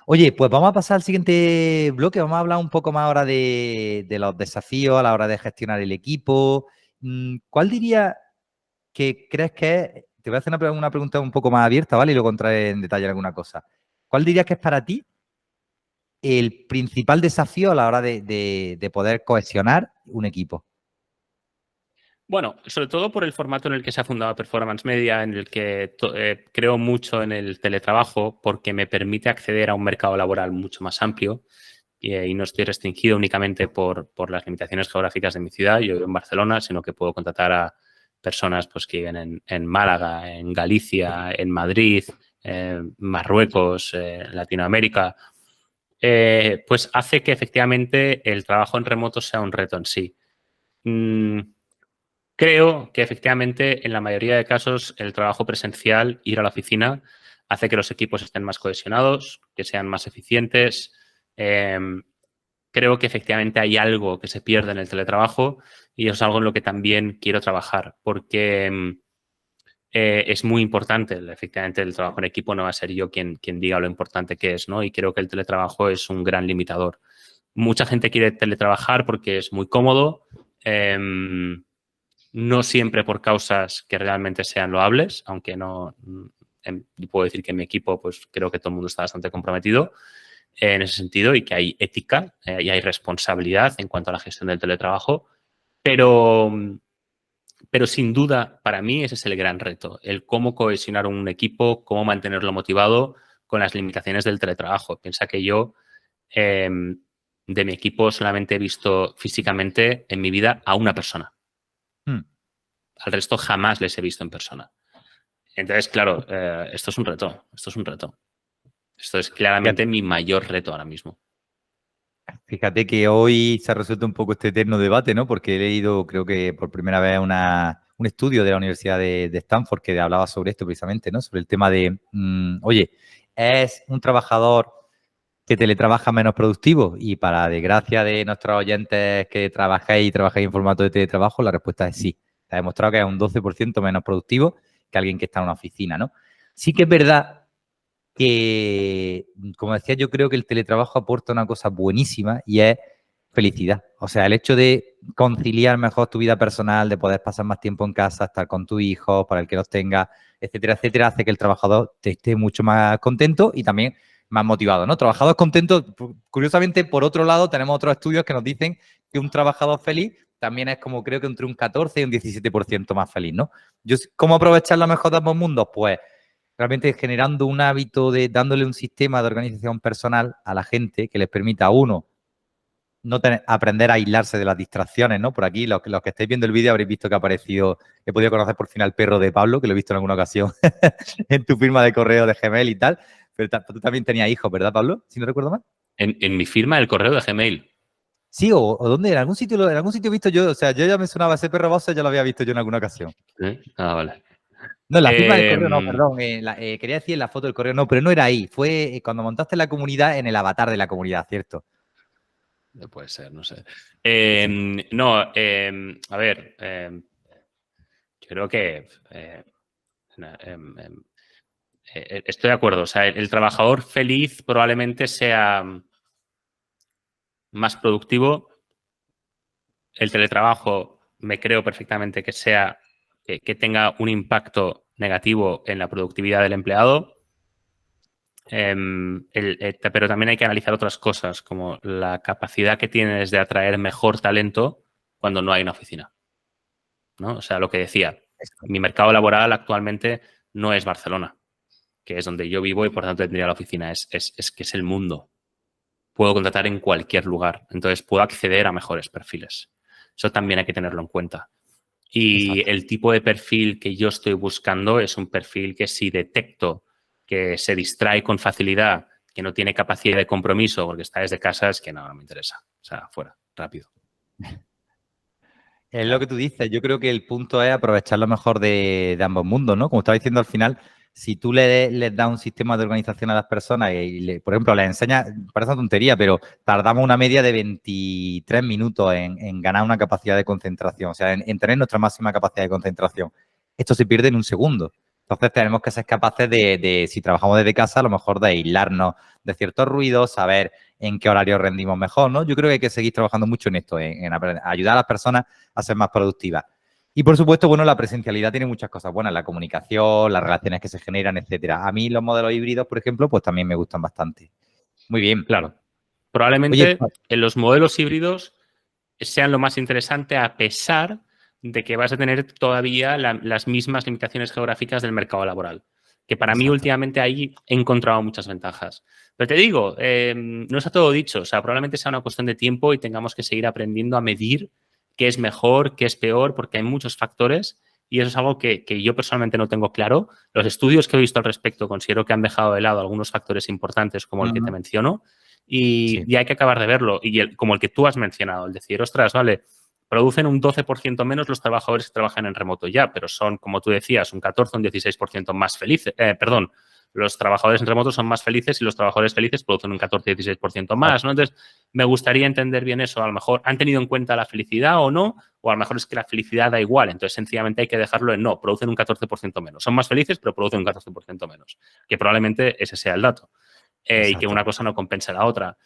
Oye, pues vamos a pasar al siguiente bloque. Vamos a hablar un poco más ahora de los desafíos a la hora de gestionar el equipo. ¿Cuál diría que crees que es? Te voy a hacer una pregunta un poco más abierta, ¿vale? Y luego entraré en detalle en alguna cosa. ¿Cuál dirías que es para ti el principal desafío a la hora de poder cohesionar un equipo? Bueno, sobre todo por el formato en el que se ha fundado Performance Media, en el que creo mucho en el teletrabajo, porque me permite acceder a un mercado laboral mucho más amplio y no estoy restringido únicamente por las limitaciones geográficas de mi ciudad. Yo vivo en Barcelona, sino que puedo contratar a personas pues, que viven en Málaga, en Galicia, en Madrid, Marruecos, Latinoamérica. Pues hace que efectivamente el trabajo en remoto sea un reto en sí. Creo que efectivamente en la mayoría de casos el trabajo presencial, ir a la oficina, hace que los equipos estén más cohesionados, que sean más eficientes. Creo que efectivamente hay algo que se pierde en el teletrabajo y eso es algo en lo que también quiero trabajar porque es muy importante. Efectivamente, el trabajo en equipo no va a ser yo quien diga lo importante que es, ¿no? Y creo que el teletrabajo es un gran limitador. Mucha gente quiere teletrabajar porque es muy cómodo. No siempre por causas que realmente sean loables, aunque no puedo decir que en mi equipo pues creo que todo el mundo está bastante comprometido en ese sentido y que hay ética y hay responsabilidad en cuanto a la gestión del teletrabajo, pero, pero sin duda para mí ese es el gran reto, el cómo cohesionar un equipo, cómo mantenerlo motivado con las limitaciones del teletrabajo. Piensa que yo de mi equipo solamente he visto físicamente en mi vida a una persona. Al resto jamás les he visto en persona. Entonces, claro, esto es un reto. Esto es un reto. Esto es claramente mi mayor reto ahora mismo. Fíjate que hoy se ha resuelto un poco este eterno debate, ¿no? Porque he leído, creo que por primera vez, un estudio de la Universidad de Stanford que hablaba sobre esto precisamente, ¿no? Sobre el tema de, oye, ¿es un trabajador que teletrabaja menos productivo? Y para desgracia de nuestros oyentes que trabajáis en formato de teletrabajo, la respuesta es sí. Se ha demostrado que es un 12% menos productivo que alguien que está en una oficina, ¿no? Sí que es verdad que, como decía, yo creo que el teletrabajo aporta una cosa buenísima y es felicidad. O sea, el hecho de conciliar mejor tu vida personal, de poder pasar más tiempo en casa, estar con tu hijo, para el que los tenga, etcétera, etcétera, hace que el trabajador te esté mucho más contento y también más motivado, ¿no? Trabajadores contentos, curiosamente, por otro lado, tenemos otros estudios que nos dicen que un trabajador feliz también es como creo que entre un 14 y un 17% más feliz, ¿no? ¿Cómo aprovechar lo mejor de ambos mundos? Pues realmente generando un hábito de dándole un sistema de organización personal a la gente que les permita, a uno, no aprender a aislarse de las distracciones, ¿no? Por aquí, los que estáis viendo el vídeo habréis visto que ha aparecido, he podido conocer por fin al perro de Pablo, que lo he visto en alguna ocasión en tu firma de correo de Gmail y tal. Pero tú también tenías hijos, ¿verdad, Pablo? Si no recuerdo mal. En mi firma del correo de Gmail. Sí, o dónde, en algún sitio he visto yo, o sea, yo ya me sonaba ese perro boxer, ya lo había visto yo en alguna ocasión. Ah, vale. No, en la firma del correo no, Em, perdón. Quería decir en la foto del correo, no, pero no era ahí. Fue cuando montaste la comunidad en el avatar de la comunidad, ¿cierto? Puede ser, no sé. Sí, sí. No, a ver, yo creo que em, em, estoy de acuerdo. O sea, el trabajador feliz probablemente sea más productivo. El teletrabajo me creo perfectamente que sea que tenga un impacto negativo en la productividad del empleado. Pero también hay que analizar otras cosas, como la capacidad que tienes de atraer mejor talento cuando no hay una oficina, ¿no? O sea, lo que decía, mi mercado laboral actualmente no es Barcelona, que es donde yo vivo y por tanto tendría la oficina. Es que es el mundo. Puedo contratar en cualquier lugar, entonces puedo acceder a mejores perfiles. Eso también hay que tenerlo en cuenta. Y Exacto. el tipo de perfil que yo estoy buscando es un perfil que si detecto que se distrae con facilidad, que no tiene capacidad de compromiso porque está desde casa, es que no me interesa. O sea, fuera, rápido. Es lo que Claro. tú dices. Yo creo que el punto es aprovechar lo mejor de ambos mundos, ¿no? Como estaba diciendo al final, si tú les das un sistema de organización a las personas por ejemplo, les enseñas, parece una tontería, pero tardamos una media de 23 minutos en ganar una capacidad de concentración, o sea, en tener nuestra máxima capacidad de concentración. Esto se pierde en un segundo. Entonces tenemos que ser capaces si trabajamos desde casa, a lo mejor de aislarnos de ciertos ruidos, saber en qué horario rendimos mejor, ¿no? Yo creo que hay que seguir trabajando mucho en esto, en ayudar a las personas a ser más productivas. Y por supuesto, bueno, la presencialidad tiene muchas cosas buenas, la comunicación, las relaciones que se generan, etcétera. A mí los modelos híbridos, por ejemplo, pues también me gustan bastante. Muy bien. Claro. Oye, Probablemente en los modelos híbridos sean lo más interesante a pesar de que vas a tener todavía las mismas limitaciones geográficas del mercado laboral. Que para mí exacto. últimamente ahí he encontrado muchas ventajas. Pero te digo, no está todo dicho. O sea, probablemente sea una cuestión de tiempo y tengamos que seguir aprendiendo a medir qué es mejor, qué es peor, porque hay muchos factores y eso es algo que yo personalmente no tengo claro. Los estudios que he visto al respecto considero que han dejado de lado algunos factores importantes como el que te menciono Sí, y hay que acabar de verlo. Y como el que tú has mencionado, el decir, ostras, vale, producen un 12% menos los trabajadores que trabajan en remoto ya, pero son, como tú decías, un 14 o un 16% más felices. Perdón, los trabajadores en remoto son más felices y los trabajadores felices producen un 14 o 16% más, ¿no? exacto. Entonces, me gustaría entender bien eso. A lo mejor han tenido en cuenta la felicidad o no, o a lo mejor es que la felicidad da igual. Entonces, sencillamente hay que dejarlo en no, producen un 14% menos. Son más felices, pero producen un 14% menos. Que probablemente ese sea el dato. Y que Exacto. una cosa no compensa la otra.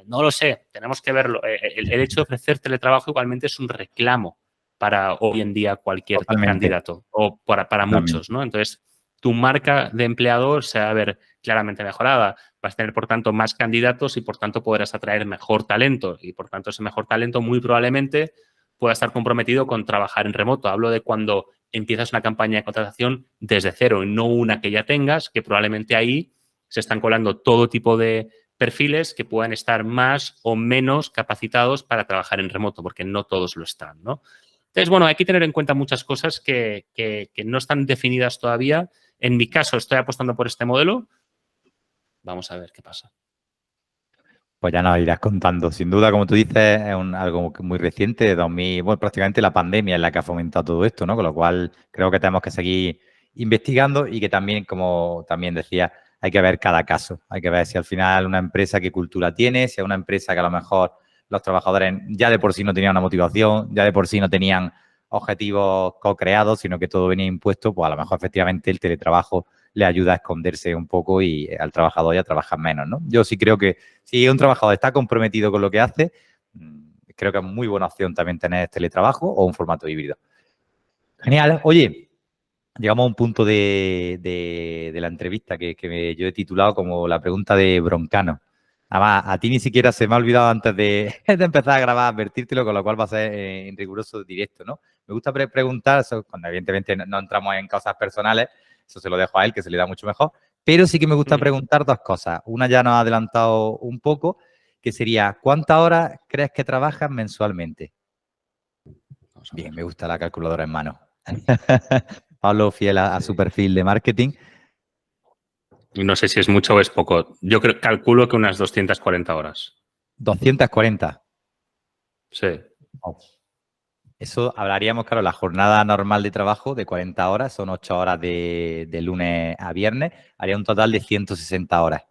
No lo sé, tenemos que verlo. El hecho de ofrecer teletrabajo igualmente es un reclamo para hoy en día cualquier Totalmente. candidato o para muchos, Totalmente. ¿no? Entonces, tu marca de empleador se va a ver claramente mejorada. Vas a tener, por tanto, más candidatos y, por tanto, podrás atraer mejor talento. Y, por tanto, ese mejor talento muy probablemente pueda estar comprometido con trabajar en remoto. Hablo de cuando empiezas una campaña de contratación desde cero y no una que ya tengas, que probablemente ahí se están colando todo tipo de perfiles que puedan estar más o menos capacitados para trabajar en remoto, porque no todos lo están, ¿no? Entonces, bueno, hay que tener en cuenta muchas cosas que no están definidas todavía. En mi caso, estoy apostando por este modelo. Vamos a ver qué pasa. Pues ya nos irás contando. Sin duda, como tú dices, es algo muy reciente, de 2000, bueno, prácticamente la pandemia es la que ha fomentado todo esto, ¿no? Con lo cual creo que tenemos que seguir investigando y que también, como también decía, hay que ver cada caso. Hay que ver si al final una empresa qué cultura tiene, si es una empresa que a lo mejor los trabajadores ya de por sí no tenían una motivación, ya de por sí no tenían objetivos co-creados, sino que todo venía impuesto, pues a lo mejor efectivamente el teletrabajo le ayuda a esconderse un poco y al trabajador ya trabaja menos, ¿no? Yo sí creo que si un trabajador está comprometido con lo que hace, creo que es muy buena opción también tener teletrabajo o un formato híbrido. Genial. Oye, llegamos a un punto de la entrevista que yo he titulado como la pregunta de Broncano. Además, a ti ni siquiera se me ha olvidado antes de, de empezar a grabar, advertírtelo, con lo cual va a ser en riguroso directo, ¿no? Me gusta preguntar, cuando evidentemente no entramos en cosas personales, eso se lo dejo a él, que se le da mucho mejor, pero sí que me gusta preguntar dos cosas. Una ya nos ha adelantado un poco, que sería, ¿cuántas horas crees que trabajas mensualmente? Bien, me gusta la calculadora en mano. Pablo, fiel a su perfil de marketing. No sé si es mucho o es poco. Yo calculo que unas 240 horas. 240. Sí. Oh. Eso hablaríamos, claro, la jornada normal de trabajo de 40 horas, son 8 horas de lunes a viernes, haría un total de 160 horas.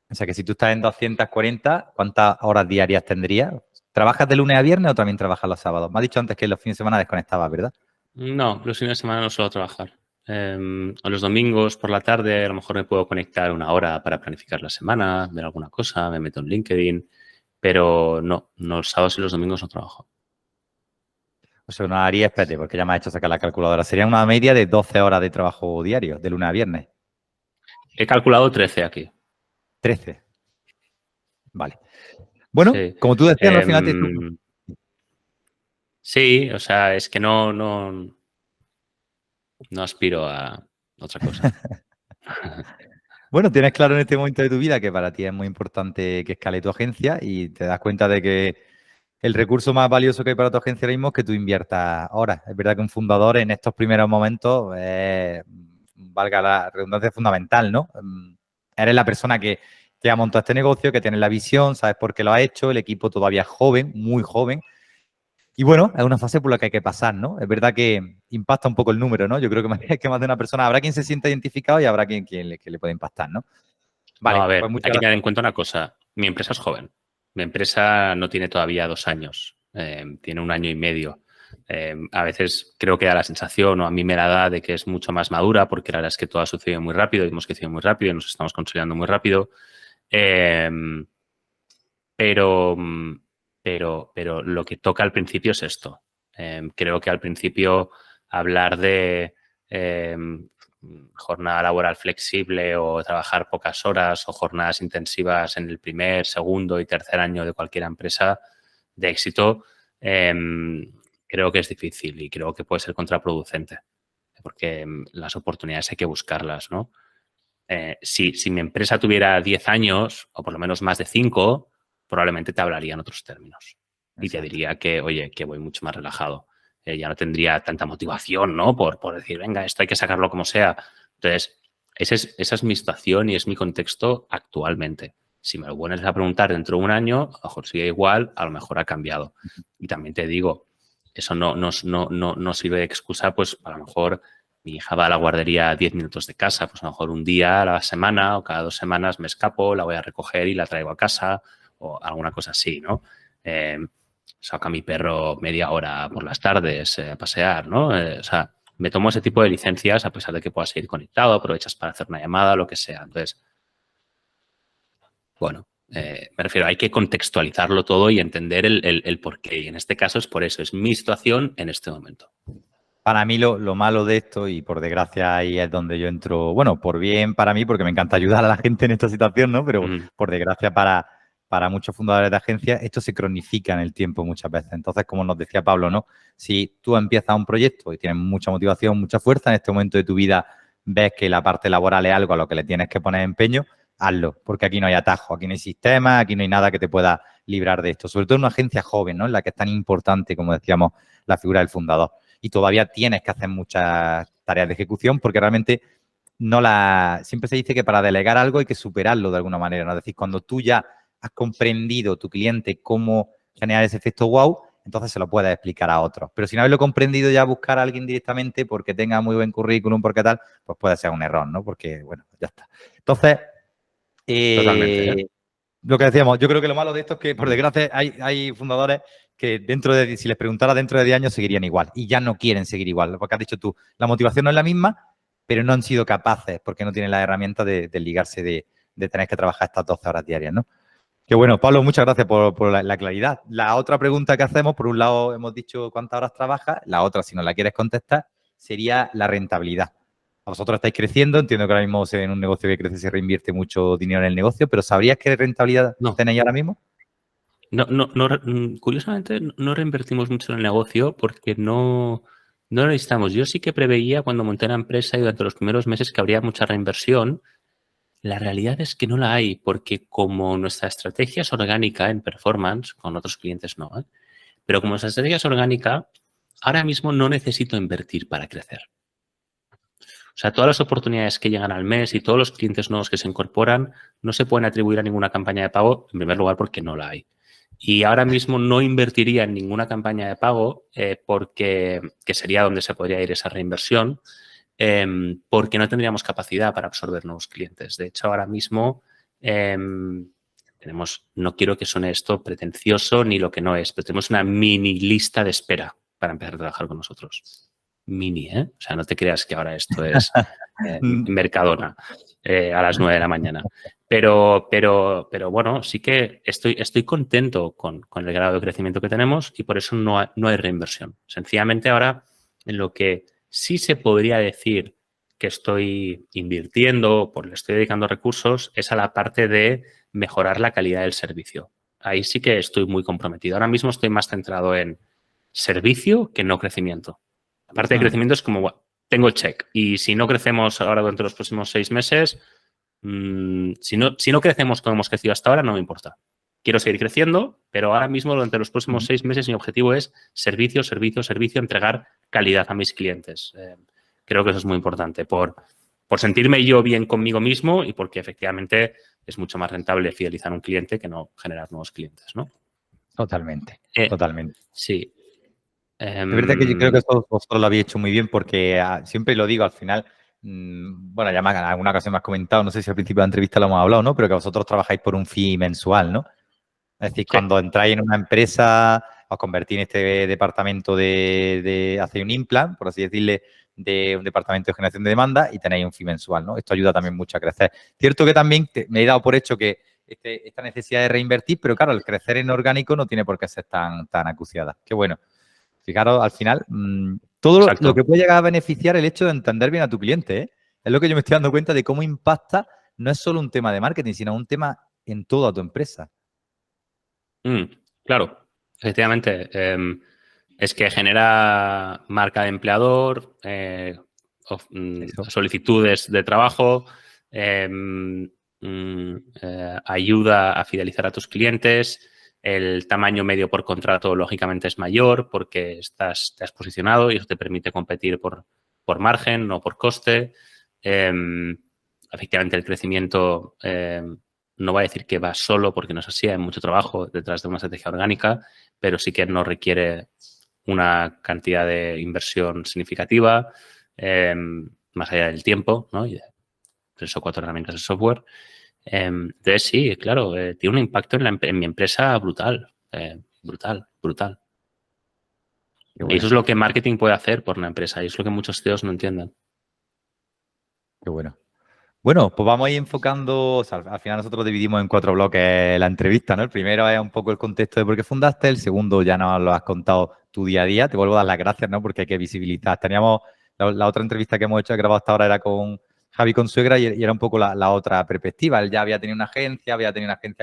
O sea que si tú estás en 240, ¿cuántas horas diarias tendrías? ¿Trabajas de lunes a viernes o también trabajas los sábados? Me has dicho antes que los fines de semana desconectabas, ¿verdad? No, los fines de semana no suelo trabajar. A los domingos por la tarde a lo mejor me puedo conectar una hora para planificar la semana, ver alguna cosa, me meto en LinkedIn, pero no, los sábados y los domingos no trabajo. O sea, una haría, espérate, porque ya me has hecho sacar la calculadora. Sería una media de 12 horas de trabajo diario, de lunes a viernes. He calculado 13 aquí. 13. Vale. Bueno, Sí. como tú decías, al final Sí, o sea, es que no aspiro a otra cosa. Bueno, tienes claro en este momento de tu vida que para ti es muy importante que escale tu agencia y te das cuenta de que el recurso más valioso que hay para tu agencia ahora mismo es que tú inviertas horas. Es verdad que un fundador en estos primeros momentos valga la redundancia, es fundamental, ¿no? Eres la persona que ha montado este negocio, que tiene la visión, sabes por qué lo ha hecho, el equipo todavía es joven, muy joven. Y bueno, es una fase por la que hay que pasar, ¿no? Es verdad que impacta un poco el número, ¿no? Yo creo que más de una persona, habrá quien se sienta identificado y habrá quien que le puede impactar, ¿no? No, Vale, a pues ver, muchas hay que tener en gracias. cuenta una cosa. Mi empresa es joven. Mi empresa no tiene todavía 2 años. Tiene 1 año y medio. A veces creo que da la sensación, o a mí me la da, de que es mucho más madura, porque la verdad es que todo ha sucedido muy rápido, hemos crecido muy rápido y nos estamos consolidando muy rápido. Eh, pero, pero lo que toca al principio es esto. Creo que al principio hablar de jornada laboral flexible o trabajar pocas horas o jornadas intensivas en el primer, segundo y tercer año de cualquier empresa de éxito, creo que es difícil y creo que puede ser contraproducente, porque las oportunidades hay que buscarlas, ¿no? Si mi empresa tuviera 10 años, o por lo menos más de 5, probablemente te hablaría en otros términos. Y te Exacto. diría que, oye, que voy mucho más relajado. Ya no tendría tanta motivación, ¿no? Por decir, venga, esto hay que sacarlo como sea. Entonces, esa es mi situación y es mi contexto actualmente. Si me lo vuelves a preguntar dentro de 1 año, a lo mejor sigue igual, a lo mejor ha cambiado. Y también te digo, eso no sirve de excusa, pues a lo mejor mi hija va a la guardería a 10 minutos de casa, pues a lo mejor un día a la semana o cada 2 semanas me escapo, la voy a recoger y la traigo a casa o alguna cosa así, ¿no? Saco a mi perro media hora por las tardes a pasear, ¿no? O sea, me tomo ese tipo de licencias a pesar de que puedas seguir conectado, aprovechas para hacer una llamada, lo que sea. Entonces, bueno, me refiero, hay que contextualizarlo todo y entender el porqué. Y en este caso es por eso, es mi situación en este momento. Para mí lo malo de esto, y por desgracia ahí es donde yo entro, bueno, por bien para mí, porque me encanta ayudar a la gente en esta situación, ¿no? Pero por desgracia para muchos fundadores de agencias, esto se cronifica en el tiempo muchas veces. Entonces, como nos decía Pablo, ¿no? Si tú empiezas un proyecto y tienes mucha motivación, mucha fuerza, en este momento de tu vida ves que la parte laboral es algo a lo que le tienes que poner empeño, hazlo, porque aquí no hay atajo, aquí no hay sistema, aquí no hay nada que te pueda librar de esto. Sobre todo en una agencia joven, ¿no? En la que es tan importante, como decíamos, la figura del fundador. Y todavía tienes que hacer muchas tareas de ejecución porque realmente siempre se dice que para delegar algo hay que superarlo de alguna manera, ¿no? Es decir, cuando tú ya has comprendido tu cliente cómo generar ese efecto wow, entonces se lo puedes explicar a otros. Pero sin haberlo comprendido ya buscar a alguien directamente porque tenga muy buen currículum, porque tal, pues puede ser un error, ¿no? Porque, bueno, ya está. Entonces, Totalmente, ¿eh? lo que decíamos, yo creo que lo malo de esto es que, por desgracia, hay fundadores que si les preguntara dentro de 10 años seguirían igual y ya no quieren seguir igual. Porque has dicho tú, la motivación no es la misma, pero no han sido capaces porque no tienen la herramienta de ligarse, de tener que trabajar estas 12 horas diarias, ¿no? Que bueno, Pablo, muchas gracias por la claridad. La otra pregunta que hacemos, por un lado hemos dicho cuántas horas trabajas, la otra, si no la quieres contestar, sería la rentabilidad. Vosotros estáis creciendo, entiendo que ahora mismo en un negocio que crece se reinvierte mucho dinero en el negocio, pero ¿sabrías qué rentabilidad No. tenéis ahora mismo? Curiosamente, no reinvertimos mucho en el negocio porque no lo necesitamos. Yo sí que preveía cuando monté la empresa y durante los primeros meses que habría mucha reinversión. La realidad es que no la hay porque como nuestra estrategia es orgánica en performance, con otros clientes no, ¿eh? Pero como nuestra estrategia es orgánica, ahora mismo no necesito invertir para crecer. O sea, todas las oportunidades que llegan al mes y todos los clientes nuevos que se incorporan no se pueden atribuir a ninguna campaña de pago, en primer lugar porque no la hay. Y ahora mismo no invertiría en ninguna campaña de pago porque que sería donde se podría ir esa reinversión, porque no tendríamos capacidad para absorber nuevos clientes. De hecho, ahora mismo no quiero que suene esto pretencioso ni lo que no es, pero tenemos una mini lista de espera para empezar a trabajar con nosotros. Mini, ¿eh? O sea, no te creas que ahora esto es Mercadona a las 9 de la mañana. Pero bueno, sí que estoy contento con el grado de crecimiento que tenemos y por eso no hay reinversión. Sencillamente ahora en lo que sí se podría decir que estoy invirtiendo, le estoy dedicando recursos, es a la parte de mejorar la calidad del servicio. Ahí sí que estoy muy comprometido. Ahora mismo estoy más centrado en servicio que no crecimiento. La parte de crecimiento es como, bueno, tengo el check. Y si no crecemos ahora durante los próximos 6 meses, si no crecemos como hemos crecido hasta ahora, no me importa. Quiero seguir creciendo, pero ahora mismo durante los próximos 6 meses mi objetivo es servicio, servicio, servicio, entregar calidad a mis clientes. Creo que eso es muy importante por sentirme yo bien conmigo mismo y porque efectivamente es mucho más rentable fidelizar a un cliente que no generar nuevos clientes, ¿no? Totalmente, totalmente. Sí. Es verdad que yo creo que eso vosotros lo habéis hecho muy bien porque siempre lo digo al final, bueno, ya en alguna ocasión me has comentado, no sé si al principio de la entrevista lo hemos hablado, ¿no? Pero que vosotros trabajáis por un fee mensual, ¿no? Es decir, cuando entráis en una empresa, os convertís en este departamento hacéis un implant, por así decirle, de un departamento de generación de demanda y tenéis un fee mensual, ¿no? Esto ayuda también mucho a crecer. Cierto que también me he dado por hecho que esta necesidad de reinvertir, pero claro, el crecer en orgánico no tiene por qué ser tan acuciada. Qué bueno. Fijaros, al final, todo Exacto. lo que puede llegar a beneficiar el hecho de entender bien a tu cliente, ¿eh? Es lo que yo me estoy dando cuenta de cómo impacta, no es solo un tema de marketing, sino un tema en toda tu empresa. Claro, efectivamente. Es que genera marca de empleador, solicitudes de trabajo, ayuda a fidelizar a tus clientes. El tamaño medio por contrato, lógicamente, es mayor porque te has posicionado y eso te permite competir por margen, no por coste. Efectivamente, el crecimiento no va a decir que va solo porque no es así, hay mucho trabajo detrás de una estrategia orgánica, pero sí que no requiere una cantidad de inversión significativa, más allá del tiempo, ¿no? Y de 3 o 4 herramientas de software. Entonces, sí, claro, tiene un impacto en mi empresa brutal, brutal. Bueno. Y eso es lo que marketing puede hacer por una empresa y es lo que muchos CEOs no entienden. Qué bueno. Bueno, pues vamos a ir enfocando, o sea, al final nosotros dividimos en 4 bloques la entrevista, ¿no? El primero es un poco el contexto de por qué fundaste, el segundo ya nos lo has contado tu día a día, te vuelvo a dar las gracias, ¿no? Porque hay que visibilizar. Teníamos, la otra entrevista que hemos hecho, grabado hasta ahora, era con Javi Consuegra y era un poco la otra perspectiva. Él ya había tenido una agencia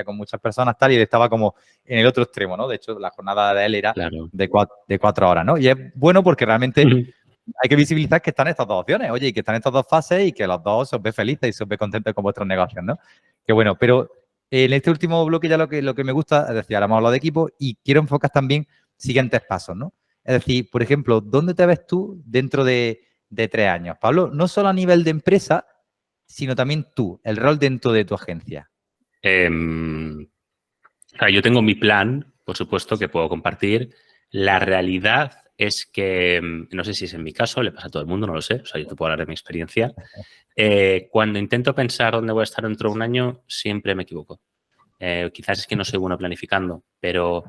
con muchas personas, tal, y él estaba como en el otro extremo, ¿no? De hecho, la jornada de él era Claro. de 4 horas, ¿no? Y es bueno porque realmente hay que visibilizar que están estas dos opciones, oye, y que están estas dos fases y que los dos os ve felices y os ve contentos con vuestros negocios, ¿no? Que bueno, pero en este último bloque ya lo que me gusta, es decir, ahora hemos hablado de equipo y quiero enfocar también siguientes pasos, ¿no? Es decir, por ejemplo, ¿dónde te ves tú dentro de 3 años? Pablo, no solo a nivel de empresa, sino también tú, el rol dentro de tu agencia. O sea, yo tengo mi plan, por supuesto, que puedo compartir. La realidad es que, no sé si es en mi caso, le pasa a todo el mundo, no lo sé. O sea, yo te puedo hablar de mi experiencia. Cuando intento pensar dónde voy a estar dentro de un año, siempre me equivoco. Quizás es que no soy bueno planificando, pero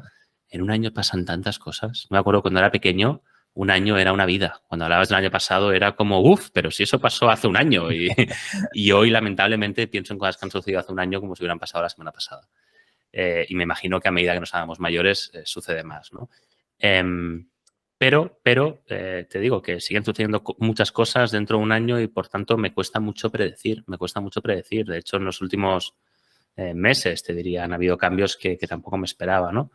en un año pasan tantas cosas. Me acuerdo cuando era pequeño, un año era una vida. Cuando hablabas del año pasado era como, uff, pero si eso pasó hace un año. Y hoy, lamentablemente, pienso en cosas que han sucedido hace un año como si hubieran pasado la semana pasada. Y me imagino que a medida que nos hagamos mayores sucede más, ¿no? Pero te digo que siguen sucediendo muchas cosas dentro de un año y, por tanto, me cuesta mucho predecir. Me cuesta mucho predecir. De hecho, en los últimos meses, te diría, han habido cambios que tampoco me esperaba, ¿no?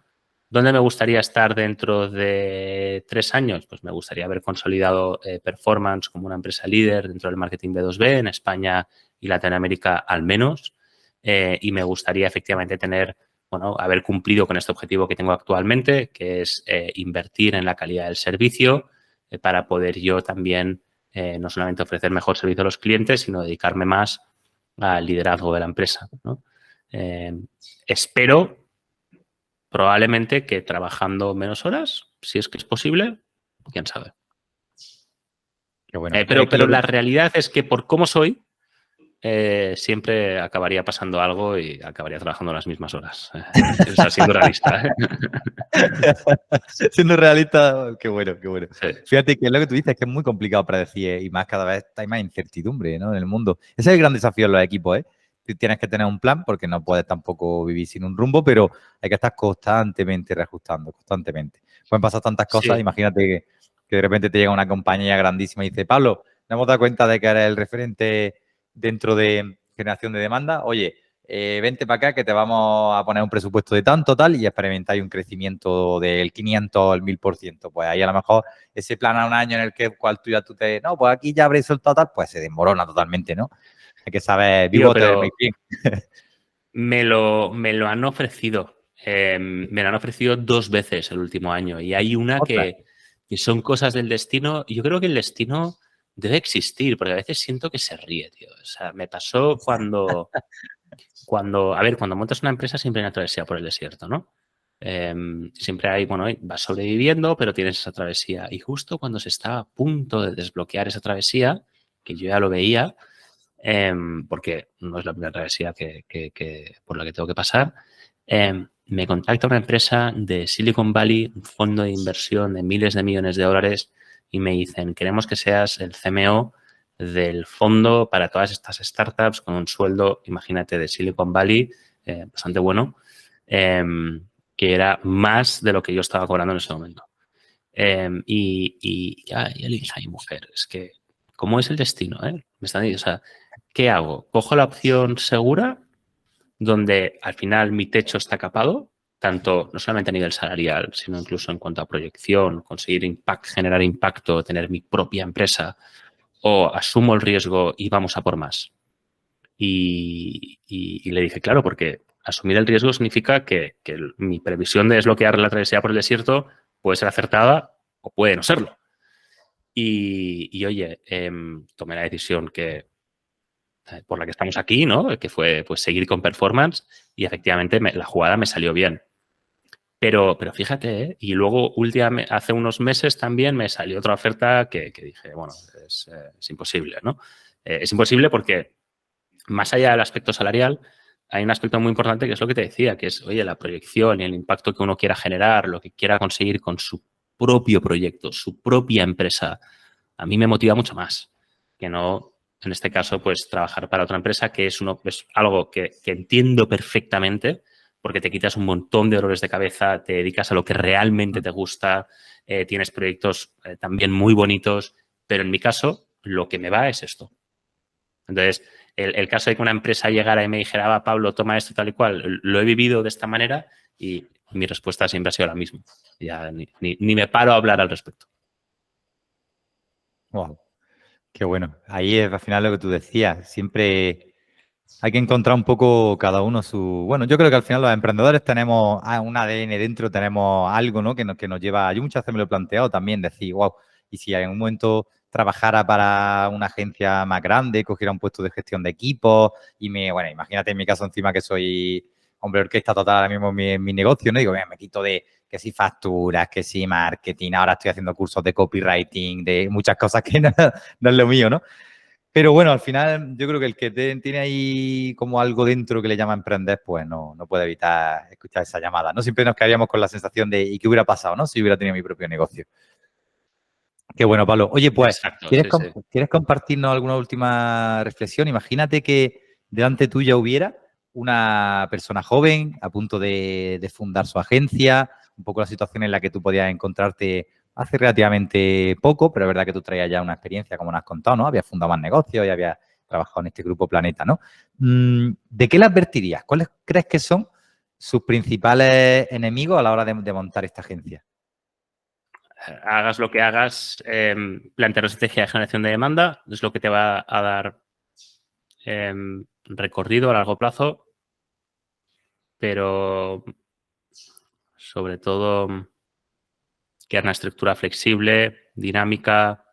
¿Dónde me gustaría estar dentro de 3 años? Pues me gustaría haber consolidado Performance como una empresa líder dentro del marketing B2B en España y Latinoamérica al menos. Y me gustaría efectivamente tener, bueno, haber cumplido con este objetivo que tengo actualmente, que es invertir en la calidad del servicio para poder yo también no solamente ofrecer mejor servicio a los clientes, sino dedicarme más al liderazgo de la empresa, ¿no? Espero probablemente que trabajando menos horas, si es que es posible, quién sabe. Qué bueno. Pero la realidad es que por cómo soy, siempre acabaría pasando algo y acabaría trabajando las mismas horas. O sea, siendo realista. Siendo realista, qué bueno, qué bueno. Sí. Fíjate que lo que tú dices es que es muy complicado predecir y más cada vez hay más incertidumbre, ¿no? En el mundo. Ese es el gran desafío en los equipos, ¿eh? Tú tienes que tener un plan porque no puedes tampoco vivir sin un rumbo, pero hay que estar constantemente reajustando, constantemente. Pueden pasar tantas cosas, Sí. imagínate que de repente te llega una compañía grandísima y dice, Pablo, nos hemos dado cuenta de que eres el referente dentro de generación de demanda. Oye, vente para acá que te vamos a poner un presupuesto de tanto, tal, y experimentáis un crecimiento del 500 al 1000%. Pues ahí a lo mejor ese plan a un año en el que cual tú no, pues aquí ya habréis soltado tal, pues se desmorona totalmente, ¿no? Hay que saber, Tío, vivo te pero bien. me lo han ofrecido. Me lo han ofrecido 2 veces el último año. Y hay una Ostras. que son cosas del destino. Yo creo que el destino debe existir, porque a veces siento que se ríe, tío. O sea, me pasó cuando montas una empresa siempre hay una travesía por el desierto, ¿no? Siempre hay, bueno, vas sobreviviendo, pero tienes esa travesía. Y justo cuando se estaba a punto de desbloquear esa travesía, que yo ya lo veía, porque no es la primera travesía por la que tengo que pasar, me contacta una empresa de Silicon Valley, un fondo de inversión de miles de millones de dólares, y me dicen, queremos que seas el CMO del fondo para todas estas startups con un sueldo, imagínate, de Silicon Valley, bastante bueno, que era más de lo que yo estaba cobrando en ese momento. Y ya le dije a mi mujer, es que, ¿cómo es el destino? Me están diciendo, o sea, ¿qué hago? ¿Cojo la opción segura, donde al final mi techo está capado, tanto no solamente a nivel salarial, sino incluso en cuanto a proyección, conseguir generar impacto, tener mi propia empresa, o asumo el riesgo y vamos a por más? Y le dije, claro, porque asumir el riesgo significa que mi previsión de desbloquear la travesía por el desierto puede ser acertada o puede no serlo. Y oye, tomé la decisión por la que estamos aquí, ¿no? Que fue pues seguir con Performance, y efectivamente la jugada me salió bien. Pero fíjate, ¿eh? Y luego hace unos meses también me salió otra oferta que dije, bueno, es imposible, ¿no? Es imposible porque más allá del aspecto salarial, hay un aspecto muy importante que es lo que te decía, que es, oye, la proyección y el impacto que uno quiera generar, lo que quiera conseguir con su propio proyecto, su propia empresa. A mí me motiva mucho más que no, en este caso, pues trabajar para otra empresa, que es algo que entiendo perfectamente, porque te quitas un montón de dolores de cabeza, te dedicas a lo que realmente te gusta, tienes proyectos también muy bonitos, pero en mi caso, lo que me va es esto. Entonces, el caso de que una empresa llegara y me dijera, va, Pablo, toma esto tal y cual, lo he vivido de esta manera y mi respuesta siempre ha sido la misma. Ya ni me paro a hablar al respecto. Wow, qué bueno. Ahí es al final lo que tú decías. Siempre hay que encontrar un poco cada uno su... Bueno, yo creo que al final los emprendedores tenemos un ADN dentro, tenemos algo, ¿no? Que nos lleva... Yo muchas veces me lo he planteado también, decir, wow, y si en un momento trabajara para una agencia más grande, cogiera un puesto de gestión de equipos bueno, imagínate en mi caso encima que soy hombre orquesta total ahora mismo en mi negocio, ¿no? Digo, me quito de que si facturas, que si marketing, ahora estoy haciendo cursos de copywriting, de muchas cosas que no es lo mío, ¿no? Pero bueno, al final yo creo que el que tiene ahí como algo dentro que le llama emprender, pues no puede evitar escuchar esa llamada, ¿no? Siempre nos quedaríamos con la sensación de ¿y qué hubiera pasado, no? Si hubiera tenido mi propio negocio. Qué bueno, Pablo. Oye, pues, Exacto, ¿quieres compartirnos alguna última reflexión? Imagínate que delante tuya hubiera una persona joven a punto de fundar su agencia, un poco la situación en la que tú podías encontrarte hace relativamente poco, pero es verdad que tú traías ya una experiencia, como nos has contado, ¿no? Habías fundado más negocios y habías trabajado en este grupo Planeta, ¿no? ¿De qué le advertirías? ¿Cuáles crees que son sus principales enemigos a la hora de montar esta agencia? Hagas lo que hagas, plantear una estrategia de generación de demanda es lo que te va a dar recorrido a largo plazo, pero sobre todo que es una estructura flexible, dinámica,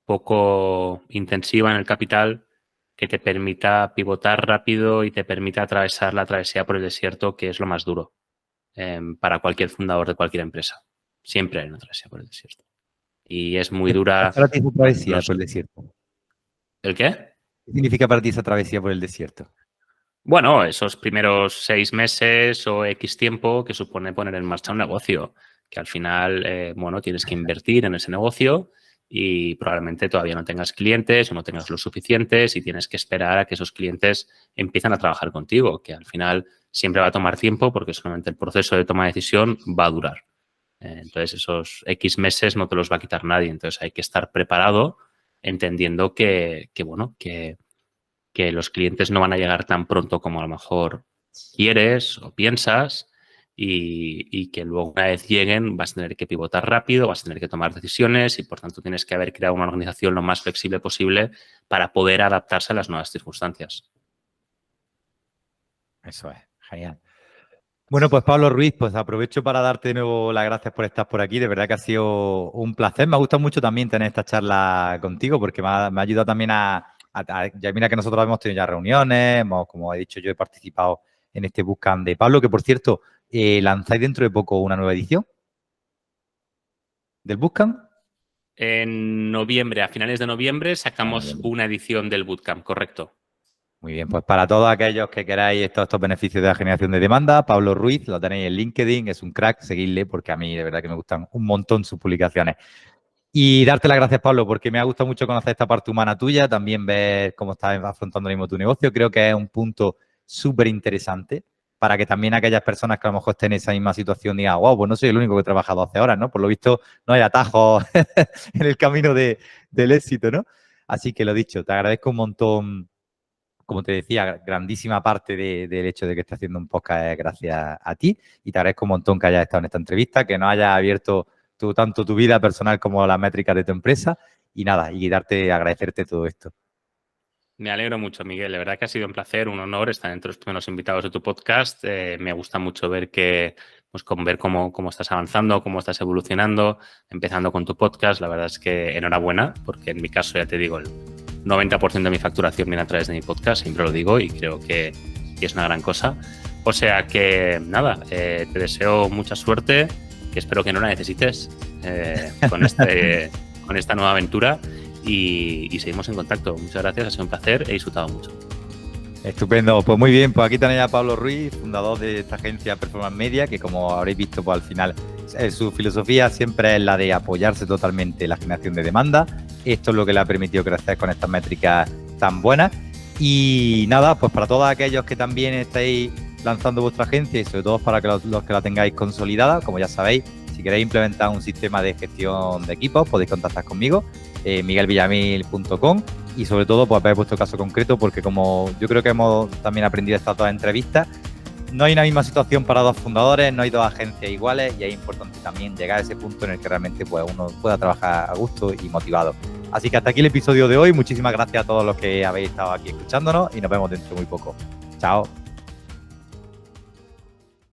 poco intensiva en el capital, que te permita pivotar rápido y te permita atravesar la travesía por el desierto, que es lo más duro para cualquier fundador de cualquier empresa. Siempre hay una travesía por el desierto. Y es muy dura. ¿Qué para ti esa travesía por el desierto? ¿El qué? ¿Qué significa para ti esa travesía por el desierto? Bueno, esos primeros 6 meses o X tiempo que supone poner en marcha un negocio, que al final, bueno, tienes que invertir en ese negocio y probablemente todavía no tengas clientes o no tengas los suficientes y tienes que esperar a que esos clientes empiezan a trabajar contigo, que al final siempre va a tomar tiempo porque solamente el proceso de toma de decisión va a durar. Entonces, esos X meses no te los va a quitar nadie. Entonces, hay que estar preparado entendiendo que los clientes no van a llegar tan pronto como a lo mejor quieres o piensas y que luego una vez lleguen vas a tener que pivotar rápido, vas a tener que tomar decisiones y por tanto tienes que haber creado una organización lo más flexible posible para poder adaptarse a las nuevas circunstancias. Eso es, genial. Bueno, pues Pablo Ruiz, pues aprovecho para darte de nuevo las gracias por estar por aquí. De verdad que ha sido un placer. Me ha gustado mucho también tener esta charla contigo porque me ha ayudado también ya mira que nosotros hemos tenido ya reuniones, como he dicho yo, he participado en este Bootcamp de Pablo, que por cierto, lanzáis dentro de poco una nueva edición del Bootcamp. En noviembre, a finales de noviembre, sacamos una edición del Bootcamp, correcto. Muy bien, pues para todos aquellos que queráis estos beneficios de la generación de demanda, Pablo Ruiz, lo tenéis en LinkedIn, es un crack, seguidle porque a mí de verdad que me gustan un montón sus publicaciones. Y darte las gracias, Pablo, porque me ha gustado mucho conocer esta parte humana tuya, también ver cómo estás afrontando ahora mismo tu negocio. Creo que es un punto súper interesante para que también aquellas personas que a lo mejor estén en esa misma situación digan, wow, pues no soy el único que trabaja 12 horas, ¿no? Por lo visto no hay atajos en el camino del éxito, ¿no? Así que lo dicho, te agradezco un montón. Como te decía, grandísima parte del hecho de que estés haciendo un podcast es gracias a ti y te agradezco un montón que hayas estado en esta entrevista, que nos hayas abierto tanto tu vida personal como las métricas de tu empresa y nada, y agradecerte todo esto. Me alegro mucho, Miguel. De verdad que ha sido un placer, un honor estar entre los primeros invitados de tu podcast. Me gusta mucho ver cómo estás avanzando, cómo estás evolucionando, empezando con tu podcast. La verdad es que enhorabuena, porque en mi caso, ya te digo, el 90% de mi facturación viene a través de mi podcast, siempre lo digo y creo que es una gran cosa. O sea que, nada, te deseo mucha suerte, que espero que no la necesites con esta nueva aventura y seguimos en contacto. Muchas gracias, ha sido un placer, he disfrutado mucho. Estupendo, pues muy bien, pues aquí tenéis a Pablo Ruiz, fundador de esta agencia Performance Media, que como habréis visto, pues al final su filosofía siempre es la de apoyarse totalmente en la generación de demanda. Esto es lo que le ha permitido crecer con estas métricas tan buenas. Y nada, pues para todos aquellos que también estáis lanzando vuestra agencia y sobre todo para que los que la tengáis consolidada, como ya sabéis, si queréis implementar un sistema de gestión de equipos, podéis contactar conmigo, miguelvillamil.com y sobre todo pues ver vuestro caso concreto porque como yo creo que hemos también aprendido estas dos entrevistas, no hay una misma situación para dos fundadores, no hay dos agencias iguales y es importante también llegar a ese punto en el que realmente pues, uno pueda trabajar a gusto y motivado. Así que hasta aquí el episodio de hoy. Muchísimas gracias a todos los que habéis estado aquí escuchándonos y nos vemos dentro de muy poco. Chao.